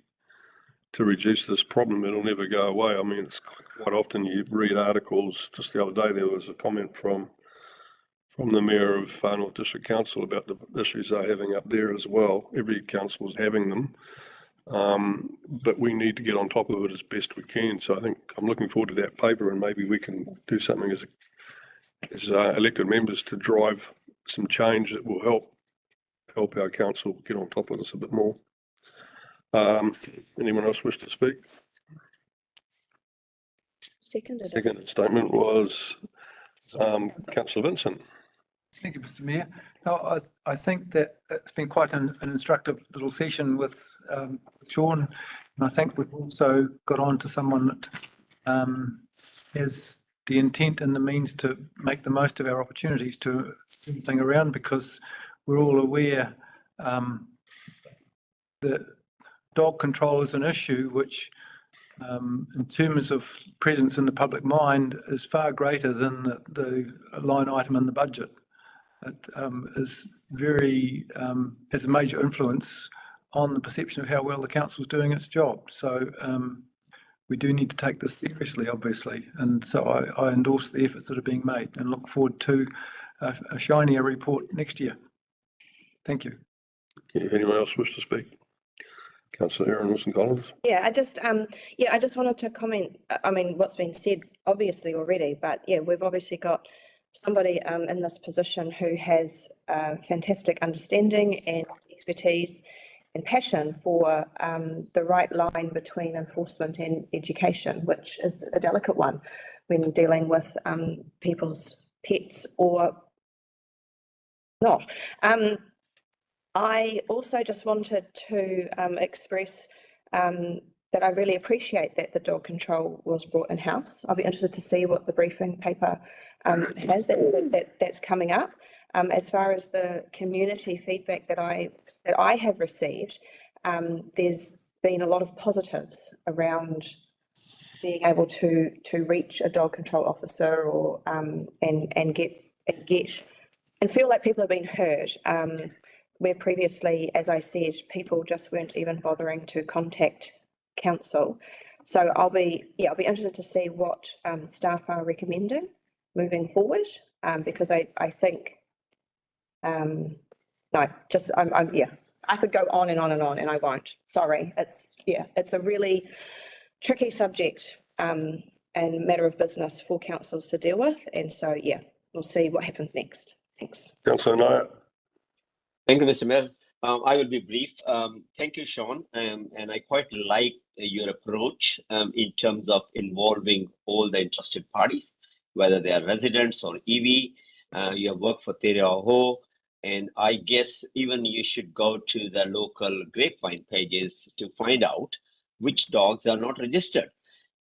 to reduce this problem. It'll never go away. I mean, it's quite often you read articles. Just the other day there was a comment from the Mayor of Far North District Council about the issues they're having up there as well. Every council is having them, but we need to get on top of it as best we can. So I think I'm looking forward to that paper, and maybe we can do something as elected members to drive some change that will help our council get on top of this a bit more. Anyone else wish to speak? Second statement was Councillor Vincent. Thank you, Mr. Mayor. No, I think that it's been quite an instructive little session with Sean, and I think we've also got on to someone that has the intent and the means to make the most of our opportunities to turn things around, because we're all aware that dog control is an issue which, in terms of presence in the public mind, is far greater than the line item in the budget. It is very has a major influence on the perception of how well the council is doing its job. So we do need to take this seriously, obviously, and so I endorse the efforts that are being made and look forward to a shinier report next year. Thank you. Anyone else wish to speak? Councillor Erin Wilson-Collins. Yeah, I just wanted to comment. I mean, what's been said obviously already, but yeah, we've obviously got somebody in this position who has fantastic understanding and expertise, and passion for the right line between enforcement and education, which is a delicate one when dealing with people's pets or not. I also just wanted to express that I really appreciate that the dog control was brought in-house. I'll be interested to see what the briefing paper has that's coming up. As far as the community feedback that I have received, there's been a lot of positives around being able to reach a dog control officer or and get and feel like people have been heard. Where previously, as I said, people just weren't even bothering to contact council. So I'll be interested to see what staff are recommending moving forward, because I think no, just I could go on and on and on, and I won't. Sorry, it's a really tricky subject and matter of business for councils to deal with, and so we'll see what happens next. Thanks. Councillor Nair. Thank you, Mr. Mayor. I will be brief. Thank you, Sean. And I quite like your approach in terms of involving all the interested parties, whether they are residents or EV. You have worked for Te Reo, and I guess even you should go to the local grapevine pages to find out which dogs are not registered.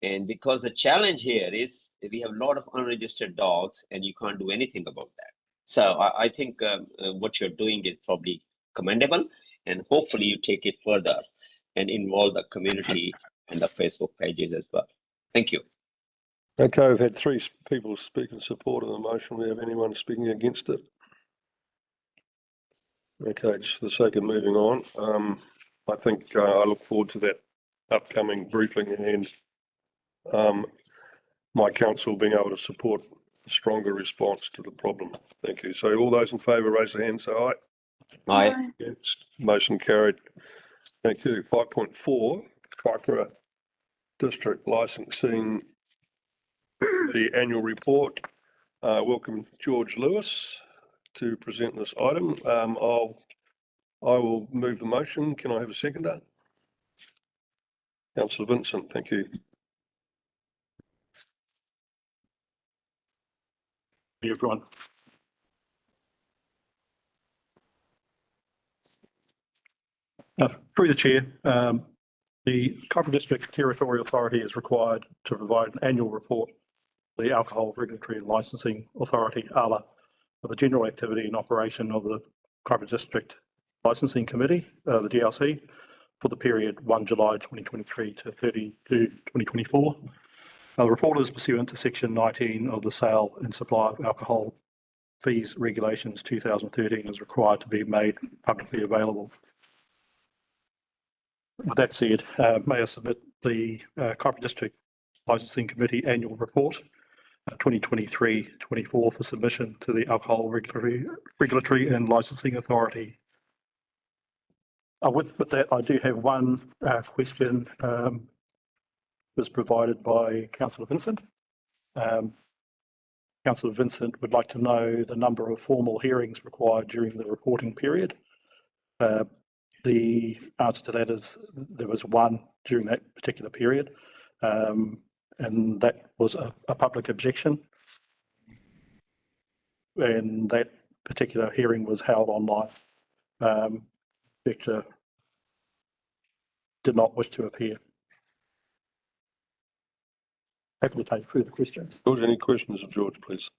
And because the challenge here is we have a lot of unregistered dogs and you can't do anything about that. So I think what you're doing is probably commendable, and hopefully you take it further and involve the community and the Facebook pages as well. Thank you. Okay, we've had 3 people speak in support of the motion. Do we have anyone speaking against it? Okay, just for the sake of moving on, I think I look forward to that upcoming briefing and my council being able to support a stronger response to the problem. Thank you. So all those in favour, raise their hands, say aye. Aye. Against, motion carried. Thank you. 5.4, Kaipara District Licensing, the annual report. Welcome George Lewis to present this item. I will move the motion. Can I have a seconder? Councillor Vincent, thank you. Hey, everyone. Through the chair, the Kaipara District Territorial Authority is required to provide an annual report to the Alcohol Regulatory and Licensing Authority, ALA, for the general activity and operation of the Kaipara District Licensing Committee, the DLC, for the period 1 July 2023 to 30 June 2024. The report is pursuant to Section 19 of the Sale and Supply of Alcohol Fees Regulations 2013 is required to be made publicly available. With that said, may I submit the Kaipara District Licensing Committee Annual Report 2023-24 for submission to the Alcohol Regulatory and Licensing Authority. With that, I do have one question was provided by Councillor Vincent. Councillor Vincent would like to know the number of formal hearings required during the reporting period. The answer to that is there was one during that particular period, and that was a public objection. And that particular hearing was held online. Objector did not wish to appear. Happy to take further questions. George, any questions of George, please?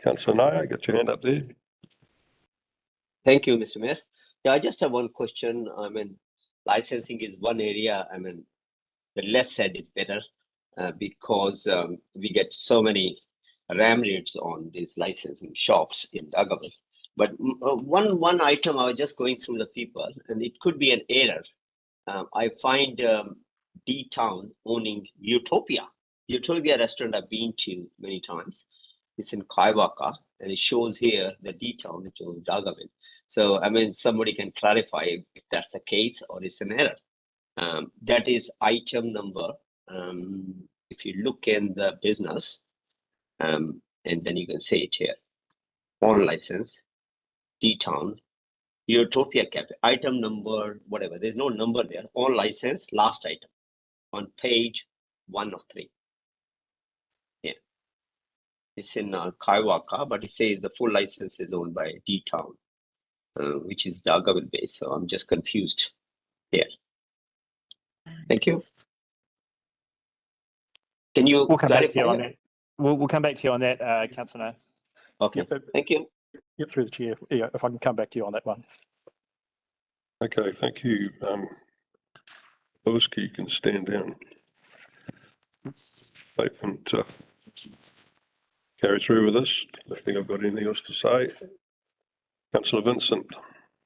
Councillor Nair, get your hand up there. Thank you, Mr. Mayor. Yeah, I just have one question. I mean, licensing is one area. I mean, the less said is better because we get so many ram raids on these licensing shops in Dagaville. But one item I was just going through the people, and it could be an error. I find D-Town owning Utopia. Utopia restaurant I've been to many times. It's in Kaiwaka, and it shows here the D-Town, which owns Dagaville. So, I mean, somebody can clarify if that's the case or it's an error. That is item number. If you look in the business, and then you can say it here, on license, D-Town, Utopia Cafe, item number, whatever, there's no number there, on license, last item, on page 1 of 3. Yeah. It's in Kaiwaka, but it says the full license is owned by D-Town, which is Dargaville base, so I'm just confused here. Thank you. Can you We'll come back to you on clarify? that. We'll come back to you on that, Councillor. Okay, thank you. Yep, through the chair. Yeah, if I can come back to you on that one. Okay, thank you. Lewis, you can stand down. Statement carry through with this. I don't think I've got anything else to say. Councillor Vincent.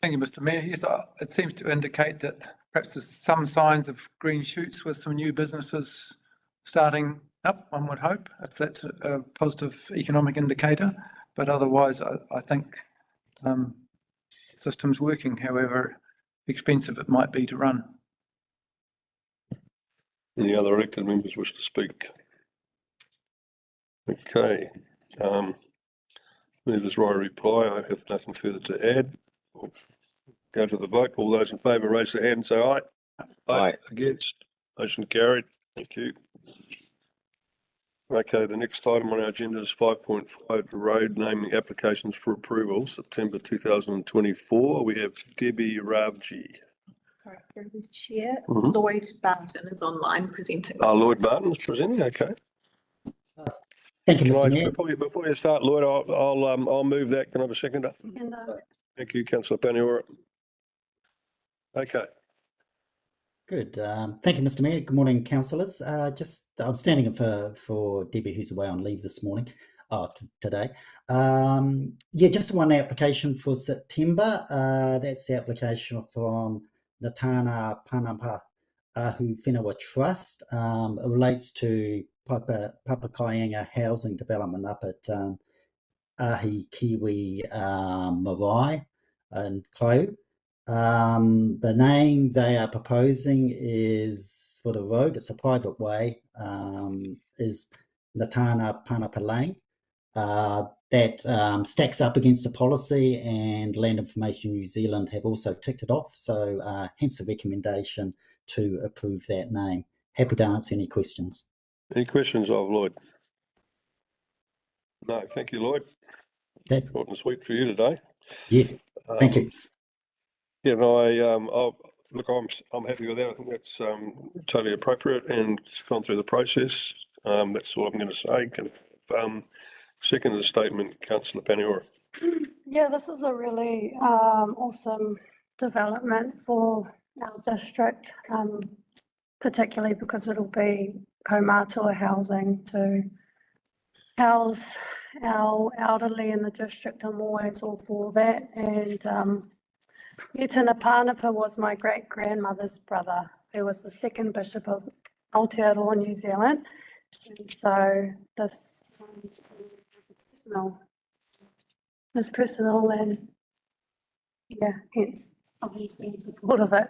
Thank you, Mr. Mayor. Yes, it seems to indicate that perhaps there's some signs of green shoots with some new businesses starting up, one would hope, if that's a positive economic indicator. But otherwise, I think system's working, however expensive it might be to run. Any other elected members wish to speak? Okay. Members right reply. I have nothing further to add. We'll go to the vote. All those in favour raise their hand and say aye. Aye. Against? Motion carried. Thank you. Okay, the next item on our agenda is 5.5, road naming applications for approval, September 2024. We have Debbie Ravji. Sorry, through the chair. Mhm. Lloyd Barton is online presenting. Lloyd Barton is presenting, okay. Thank you, Mr. Mayor. Before you start, Lloyd, I'll move that. Can I have a seconder? And, Thank you, Councillor Paniora. Okay. Good. Thank you, Mr. Mayor. Good morning, councillors. I'm standing in for Debbie, who's away on leave this morning, today. Yeah, just one application for September. That's the application from Natana Panapa Ahu Whenua Trust. It relates to Papakaianga housing development up at Ahi Kiwi Marae and Kau. The name they are proposing is for the road, it's a private way, is Natana Panapa Lane. That stacks up against the policy, and Land Information New Zealand have also ticked it off, so hence the recommendation to approve that name. Happy to answer any questions. Any questions of Lloyd? No, thank you, Lloyd. Okay. Short and sweet for you today. Yes, thank you. Yeah, no, I'm happy with that. I think that's totally appropriate and it's gone through the process. That's all I'm going to say. Can second the statement, Councillor Paniora. yeah, this is a really awesome development for our district, particularly because it'll be kaumātua housing to house our elderly in the district. I'm always all for that. And Tēnā Pānapa was my great-grandmother's brother, who was the second bishop of Aotearoa, New Zealand. And so this is personal and yeah, hence obviously in support of it.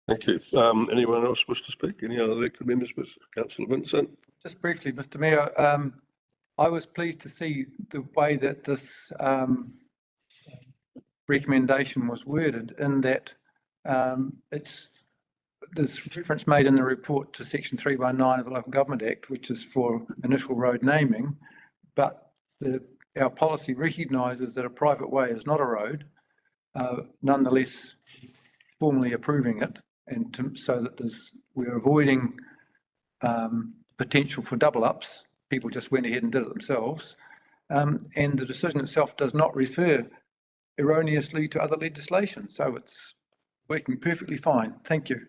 Thank you. Anyone else wish to speak? Any other elected members? Councillor Vincent. Just briefly, Mr. Mayor, I was pleased to see the way that this recommendation was worded, in that there's reference made in the report to Section 319 of the Local Government Act, which is for initial road naming, but our policy recognises that a private way is not a road, nonetheless formally approving it, and so that we're avoiding potential for double ups. People just went ahead and did it themselves, and the decision itself does not refer erroneously to other legislation, so it's working perfectly fine. Thank you.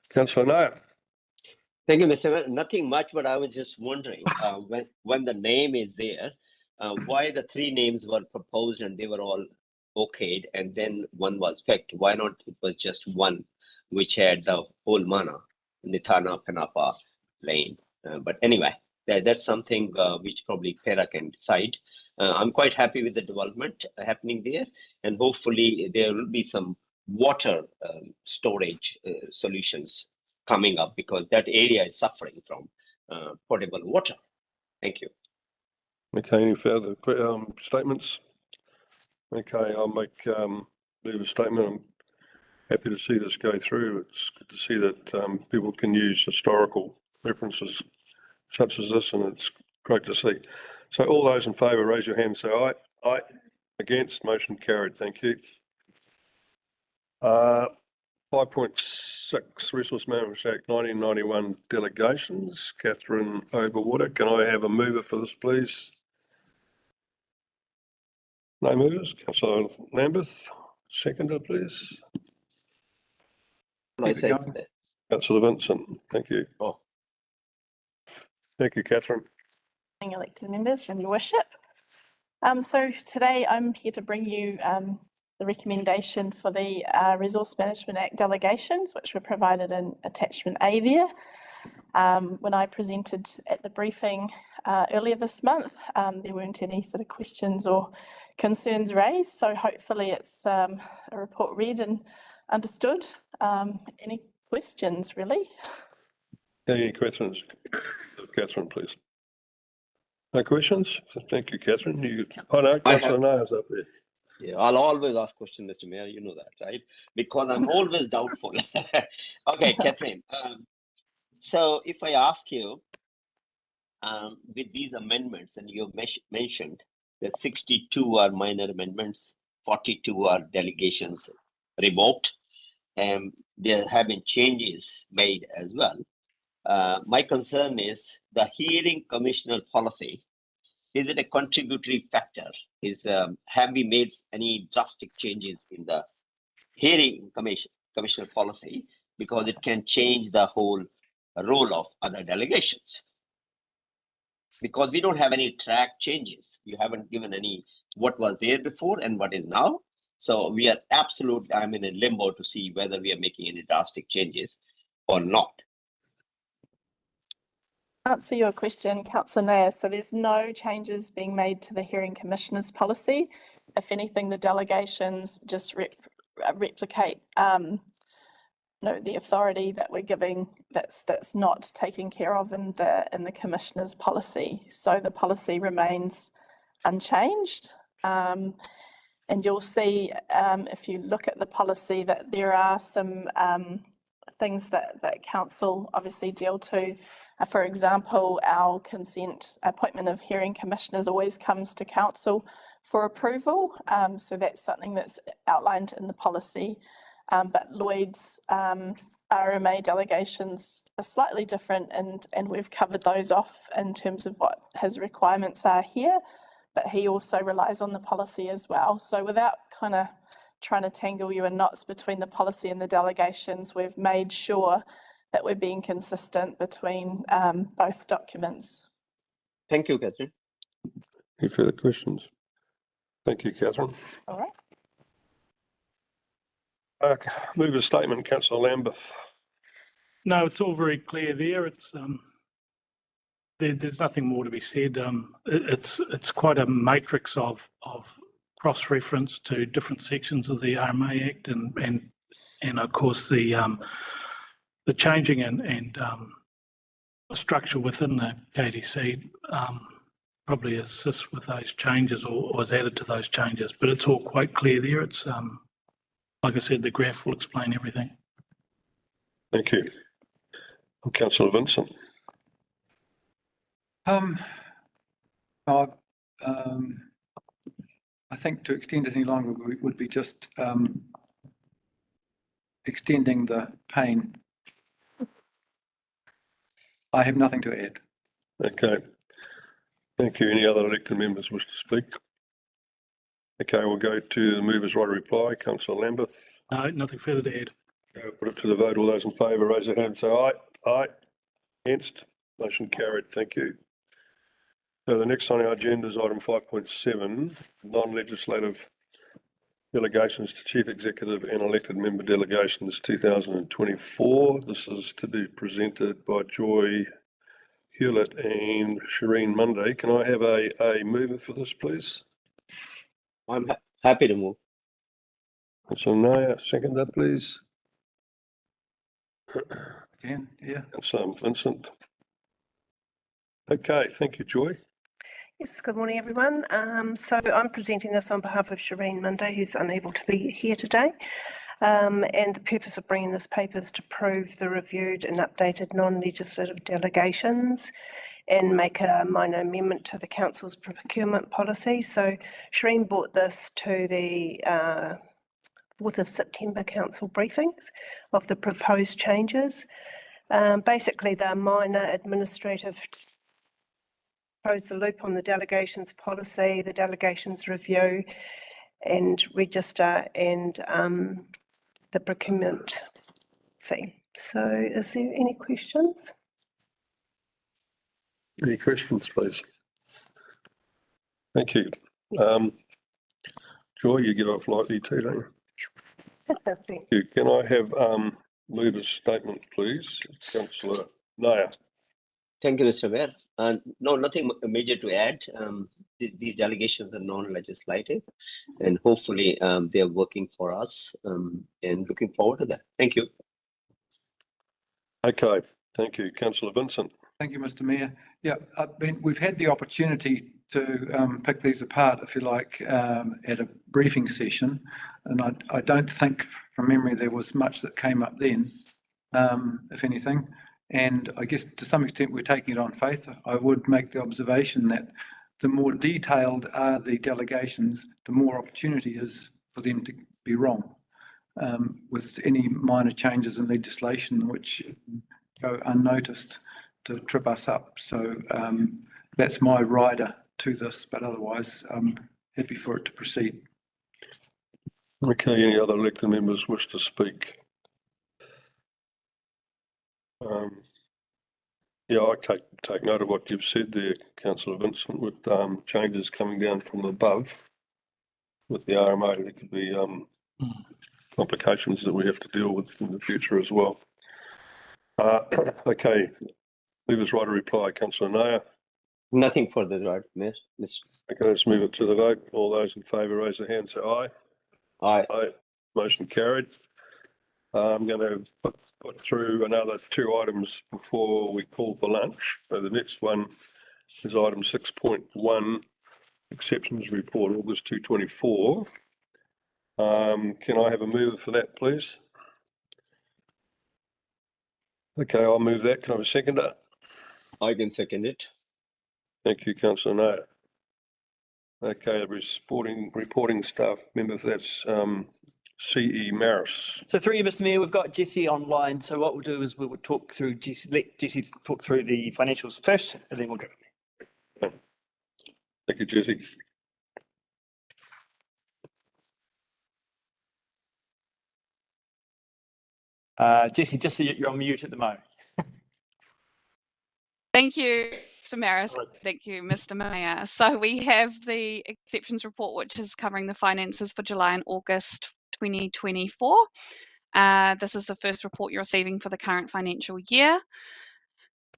Councillor Nair. Thank you, Mr. Mayor. Nothing much, but I was just wondering when the name is there, why the 3 names were proposed and they were all okayed, and then one was picked. Why not it was just one, which had the whole mana, Natana Panapa Lane. But anyway, that's something which probably Pera can decide. I'm quite happy with the development happening there, and hopefully there will be some water storage solutions coming up, because that area is suffering from potable water. Thank you. Okay, any further statements? Okay, I'll leave a statement. I'm happy to see this go through. It's good to see that people can use historical references such as this, and it's great to see. So all those in favour, raise your hand and say aye. Aye. Against, motion carried. Thank you. 5.6 Resource Management Act 1991 Delegations. Catherine Overwater. Can I have a mover for this, please? No movers. Councillor Lambeth. Seconder, please. Councillor Vincent. Thank you. Oh. Thank you, Catherine. Elected members and your worship. So today I'm here to bring you the recommendation for the Resource Management Act delegations, which were provided in attachment A there. When I presented at the briefing earlier this month, there weren't any sort of questions or concerns raised, so hopefully it's a report read and understood. Any questions, really? Any questions? Catherine, please. No questions? Thank you, Catherine. Oh no, Councillor Nair's up there. Yeah, I'll always ask questions, Mr. Mayor, you know that, right? Because I'm always doubtful. Okay, Catherine. So if I ask you, with these amendments, and you mentioned that 62 are minor amendments, 42 are delegations revoked, and there have been changes made as well. My concern is the hearing commissioner policy. Is it a contributory factor? Have we made any drastic changes in the hearing commissioner policy, because it can change the whole role of other delegations? Because we don't have any track changes. You haven't given any what was there before and what is now. So we are absolutely, I'm in a limbo to see whether we are making any drastic changes or not. Answer your question, Councillor Nair. So there's no changes being made to the hearing commissioner's policy. If anything, the delegations just replicate the authority that we're giving that's not taken care of in the commissioner's policy. So the policy remains unchanged. And you'll see if you look at the policy that there are some things that council obviously deal to. For example, our consent appointment of hearing commissioners always comes to council for approval. So that's something that's outlined in the policy. But Lloyd's RMA delegations are slightly different, and we've covered those off in terms of what his requirements are here. But he also relies on the policy as well. So without kind of trying to tangle you in knots between the policy and the delegations, we've made sure that we're being consistent between both documents. Thank you, Catherine. Any further questions? Thank you, Catherine. All right. Move a statement, Councillor Lambeth. No, it's all very clear there. It's there's nothing more to be said. It's quite a matrix of cross-reference to different sections of the RMA Act, and of course the changing and structure within the KDC probably assists with those changes or was added to those changes. But it's all quite clear there. It's like I said, the graph will explain everything. Thank you. Councillor Vincent. I think to extend it any longer would be just extending the pain. I have nothing to add. Okay. Thank you. Any other elected members wish to speak? Okay, we'll go to the mover's right of reply. Councillor Lambeth. No, nothing further to add. Put it to the vote. All those in favour, raise their hand and say aye. Aye. Against? Motion carried. Thank you. So the next on our agenda is item 5.7, non-legislative delegations to Chief Executive and elected member delegations 2024. This is to be presented by Joy Hewlett and Shireen Monday. Can I have a mover for this, please? I'm happy to move. So Naya, second that, please. Again, yeah. So Vincent. Okay, thank you, Joy. Yes, good morning, everyone. So I'm presenting this on behalf of Shireen Monday, who's unable to be here today. And the purpose of bringing this paper is to prove the reviewed and updated non-legislative delegations and make a minor amendment to the council's procurement policy. So Shireen brought this to the 4th of September council briefings of the proposed changes. Basically, they're minor administrative, close the loop on the delegations policy, the delegations review and register, and the procurement fee. So is there any questions? Any questions, please? Thank you. Joy, you get off lightly too, don't you? Thank you. Can I have leader's statement, please? Councillor Naya. Thank you, Mr. Mayor. No, nothing major to add. These delegations are non-legislative, and hopefully they are working for us, and looking forward to that. Thank you. Okay, thank you. Councillor Vincent. Thank you, Mr. Mayor. Yeah, we've had the opportunity to pick these apart, if you like, at a briefing session, and I don't think from memory there was much that came up then, if anything. And I guess to some extent we're taking it on faith. I would make the observation that the more detailed are the delegations, the more opportunity is for them to be wrong, with any minor changes in legislation which go unnoticed to trip us up. So that's my rider to this, but otherwise I'm happy for it to proceed. Okay, any other elected members wish to speak? Yeah, I take note of what you've said there, Councillor Vincent, with changes coming down from above with the RMA. There could be complications that we have to deal with in the future as well. Okay, leave us right a reply, Councillor Naya. Nothing further, right, Mayor? Okay, let's move it to the vote. All those in favour raise their hand, say aye. Aye. Aye. Motion carried. I'm going to put through another 2 items before we call for lunch. So the next one is item 6.1, exceptions report, August 2024. Can I have a mover for that, please? Okay, I'll move that. Can I have a seconder? I can second it. Thank you, Councillor Naya. Okay, the reporting staff member, that's CE Maris. So through you, Mr. Mayor, we've got Jesse online. So what we'll do is we'll talk through Jesse, let Jesse talk through the financials first, and then we'll go. Thank you, Jesse. Jesse, just so you're on mute at the moment. Thank you, Mr. Maris. Thank you, Mr. Mayor. So we have the exceptions report, which is covering the finances for July and August 2024. This is the first report you're receiving for the current financial year.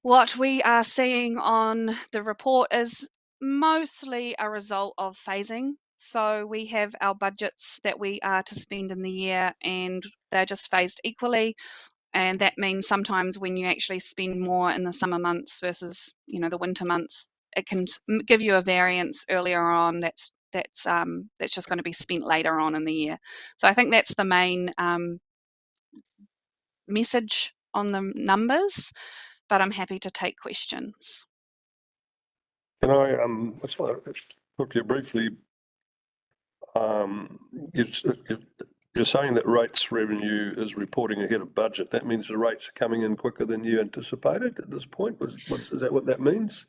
What we are seeing on the report is mostly a result of phasing. So we have our budgets that we are to spend in the year, and they're just phased equally. And that means sometimes when you actually spend more in the summer months versus, the winter months, it can give you a variance earlier on that's just going to be spent later on in the year. So I think that's the main message on the numbers, but I'm happy to take questions. Can I just want to talk to you briefly? You're saying that rates revenue is reporting ahead of budget. That means the rates are coming in quicker than you anticipated at this point? Is that what that means?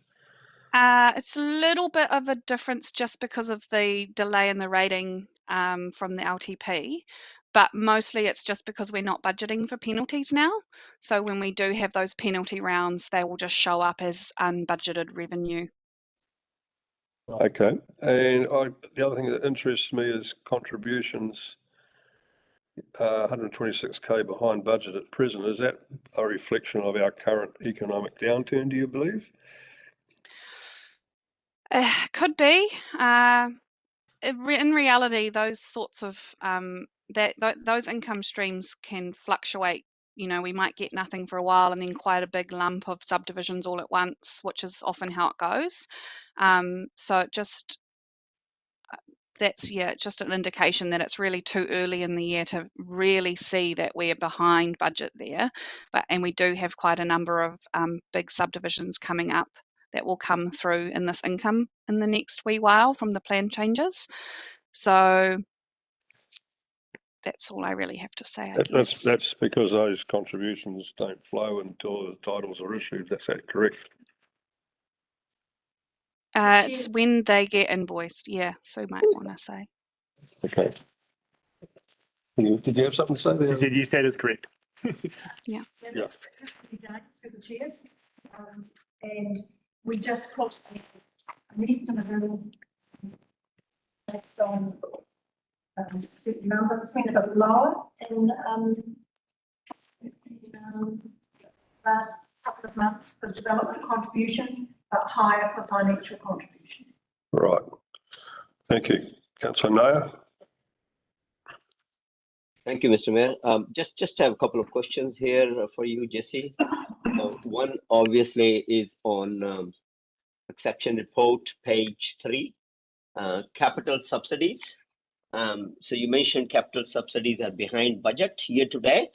It's a little bit of a difference just because of the delay in the rating from the LTP, but mostly it's just because we're not budgeting for penalties now. So when we do have those penalty rounds, they will just show up as unbudgeted revenue. Okay, and the other thing that interests me is contributions. 126k behind budget at present. Is that a reflection of our current economic downturn, do you believe? Could be. In reality, those sorts of those income streams can fluctuate we might get nothing for a while and then quite a big lump of subdivisions all at once, which is often how it goes. So that's just an indication that it's really too early in the year to really see that we're behind budget there. And we do have quite a number of big subdivisions coming up that will come through in this income in the next wee while from the plan changes. So that's all I really have to say, I guess. That's because those contributions don't flow until the titles are issued. That's that correct? It's when they get invoiced. Yeah, Sue might want to say. Okay. Did you have something to say there? She said, yes, that is correct. Yeah. Yeah. And we just put an estimate based on the number. It's been a bit lower in last couple of months for development contributions, but higher for financial contribution. Right. Thank you. Councillor Naya. Thank you, Mr. Mayor. Just have a couple of questions here for you, Jesse. One obviously is on exception report, page 3, capital subsidies. So you mentioned capital subsidies are behind budget year to date,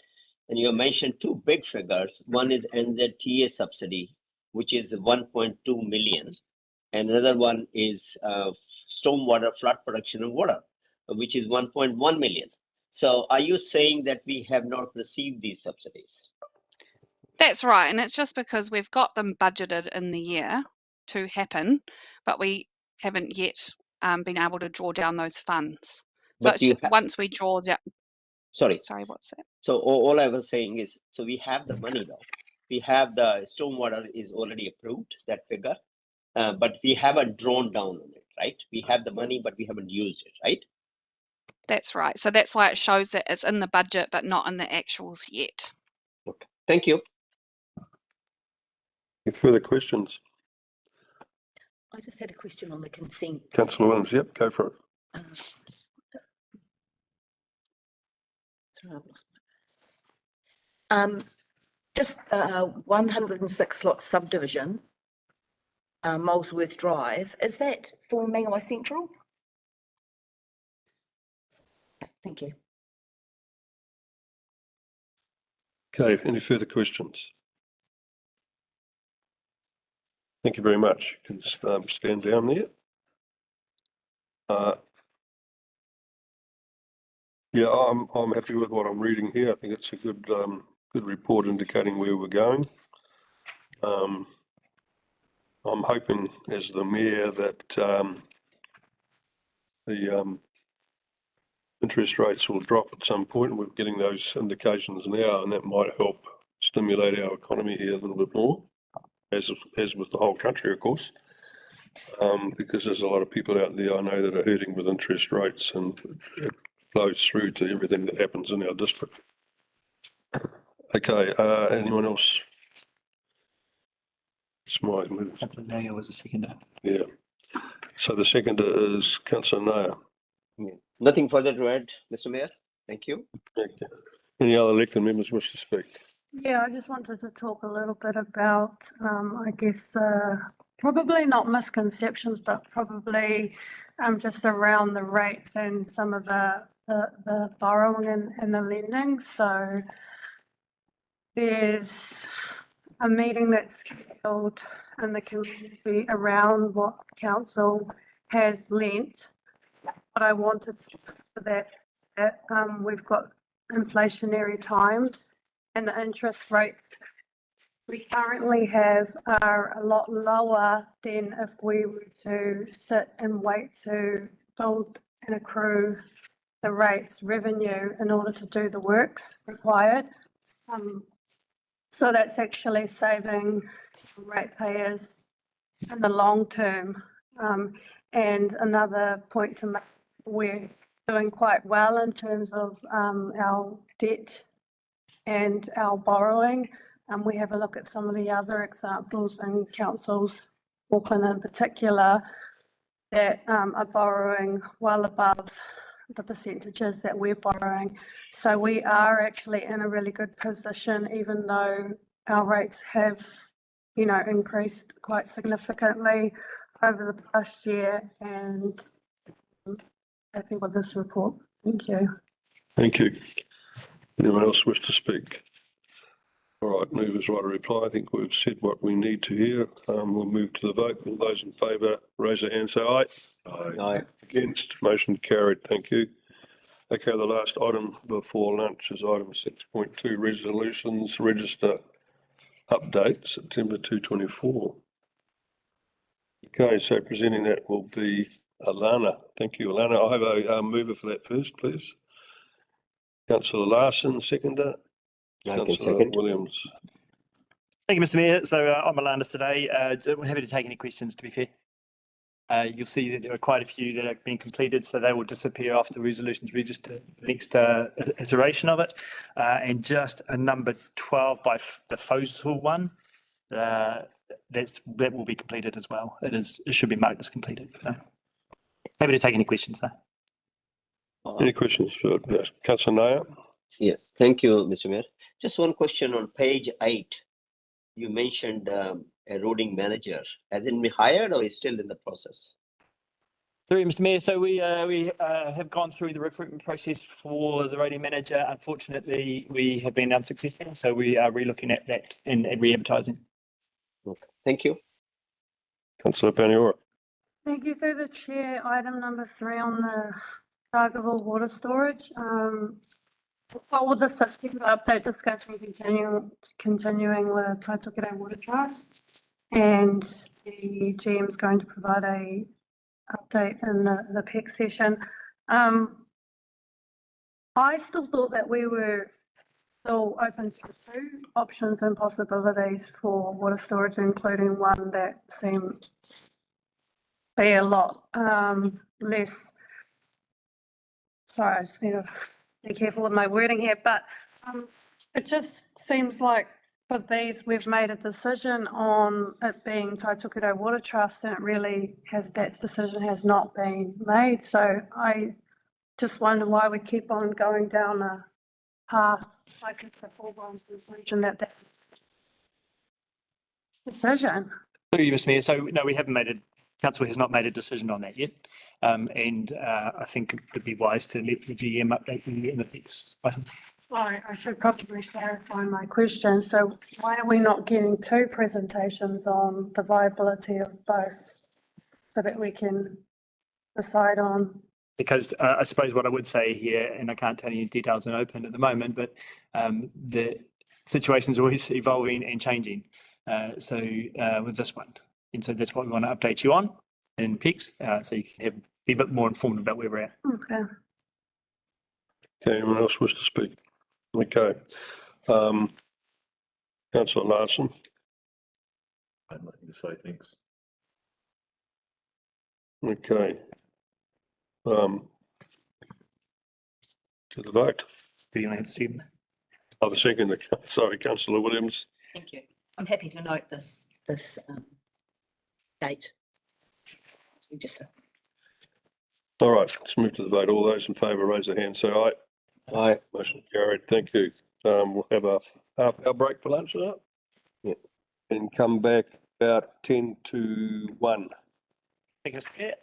and you mentioned two big figures. One is NZTA subsidy, which is 1.2 million, and another one is stormwater flood protection and water, which is 1.1 million. So are you saying that we have not received these subsidies? That's right, and it's just because we've got them budgeted in the year to happen, but we haven't yet been able to draw down those funds. So But once we draw down. Sorry, what's that? So all I was saying is, so we have the money though. We have the stormwater is already approved, that figure, but we haven't drawn down on it, right? We have the money, but we haven't used it, right? That's right. So that's why it shows that it's in the budget, but not in the actuals yet. Okay, thank you. Any further questions? I just had a question on the consent. Councillor Williams, yep, go for it. Sorry, I've lost my just 106 lot subdivision, Molesworth Drive. Is that for Mangawhai Central? Thank you. Okay, any further questions? Thank you very much. You can stand down there. Yeah, I'm happy with what I'm reading here. I think it's a good good report indicating where we're going. I'm hoping, as the mayor, that the interest rates will drop at some point. We're getting those indications now, and that might help stimulate our economy here a little bit more, as with the whole country, of course. Because there's a lot of people out there I know that are hurting with interest rates, and it flows through to everything that happens in our district. Okay, anyone else? It's my move. Naya was the seconder. Yeah. So the seconder is Councillor Naya. Yeah. Nothing further to add, Mr. Mayor. Thank you. Okay. Any other elected members wish to speak? Yeah, I just wanted to talk a little bit about, I guess, probably not misconceptions, but probably just around the rates and some of the borrowing and the lending. So there's a meeting that's held in the community around what council has lent. But I wanted that we've got inflationary times, and the interest rates we currently have are a lot lower than if we were to sit and wait to build and accrue the rates revenue in order to do the works required. So that's actually saving ratepayers in the long term. And another point to make, we're doing quite well in terms of our debt and our borrowing. We have a look at some of the other examples in councils, Auckland in particular, that are borrowing well above the percentages that we're borrowing. So we are actually in a really good position, even though our rates have, you know, increased quite significantly over the past year, and I'm happy with this report. Thank you. Thank you. Anyone else wish to speak? All right, movers right to reply. I think we've said what we need to hear. We'll move to the vote. All those in favour, raise their hand, say aye. Aye. Against, motion carried. Thank you. Okay, the last item before lunch is item 6.2, resolutions register update, September 2024. Okay, so presenting that will be Alana. Thank you, Alana. I'll have a mover for that first, please. Councillor Larson, seconder. Councillor Williams. Thank you, Mr. Mayor. So I'm Alandis today. We're happy to take any questions, to be fair. You'll see that there are quite a few that have been completed, so they will disappear after the resolutions register, the next iteration of it. And just a number 12 by the Fossil one, that will be completed as well. It should be marked as completed. So happy to take any questions there. Any questions for Councillor Naya? Yeah, thank you, Mr. Mayor. Just one question on page 8. You mentioned a roading manager. Has it been hired or is still in the process? Sorry, Mr. Mayor. So we have gone through the recruitment process for the roading manager. Unfortunately, we have been unsuccessful, so we are re-looking at that and re-advertising. Okay, thank you. Councillor Paniora. Thank you. Through the chair, item number 3 on the Targaville water storage. What will the September update discussion continuing with Taitokere Water Trust, and the GM is going to provide a update in the PEC session. I still thought that we were still open to 2 options and possibilities for water storage, including one that seemed to be a lot less. Sorry, I just need to be careful with my wording here, but it just seems like for these, we've made a decision on it being Taitokere Water Trust, and it really that decision has not been made. So I just wonder why we keep on going down a path like the foregone conclusion that decision. Thank you, Mr. Mayor. So no, we haven't Council has not made a decision on that yet. And I think it would be wise to let the GM update you in the next item. I should probably clarify my question. So why are we not getting 2 presentations on the viability of both so that we can decide on? Because I suppose what I would say here, and I can't tell you details in open at the moment, but the situation is always evolving and changing. So with this one, and so that's what we want to update you on in PECs, so you can be a bit more informed about where we're at. Okay. Okay, anyone else wish to speak? Okay. Councillor Larson. I have nothing to say, thanks. Okay. To the vote. Do you want to Stephen? Oh, the second. Sorry, Councillor Williams. Thank you. I'm happy to note this date. Register. All right, let's move to the vote. All those in favour, raise their hand, say aye. Aye. Motion carried. Thank you. We'll have a half-hour break for lunch, is that? Yeah. And come back about 10 to 1. Thank you, Mr. Mayor.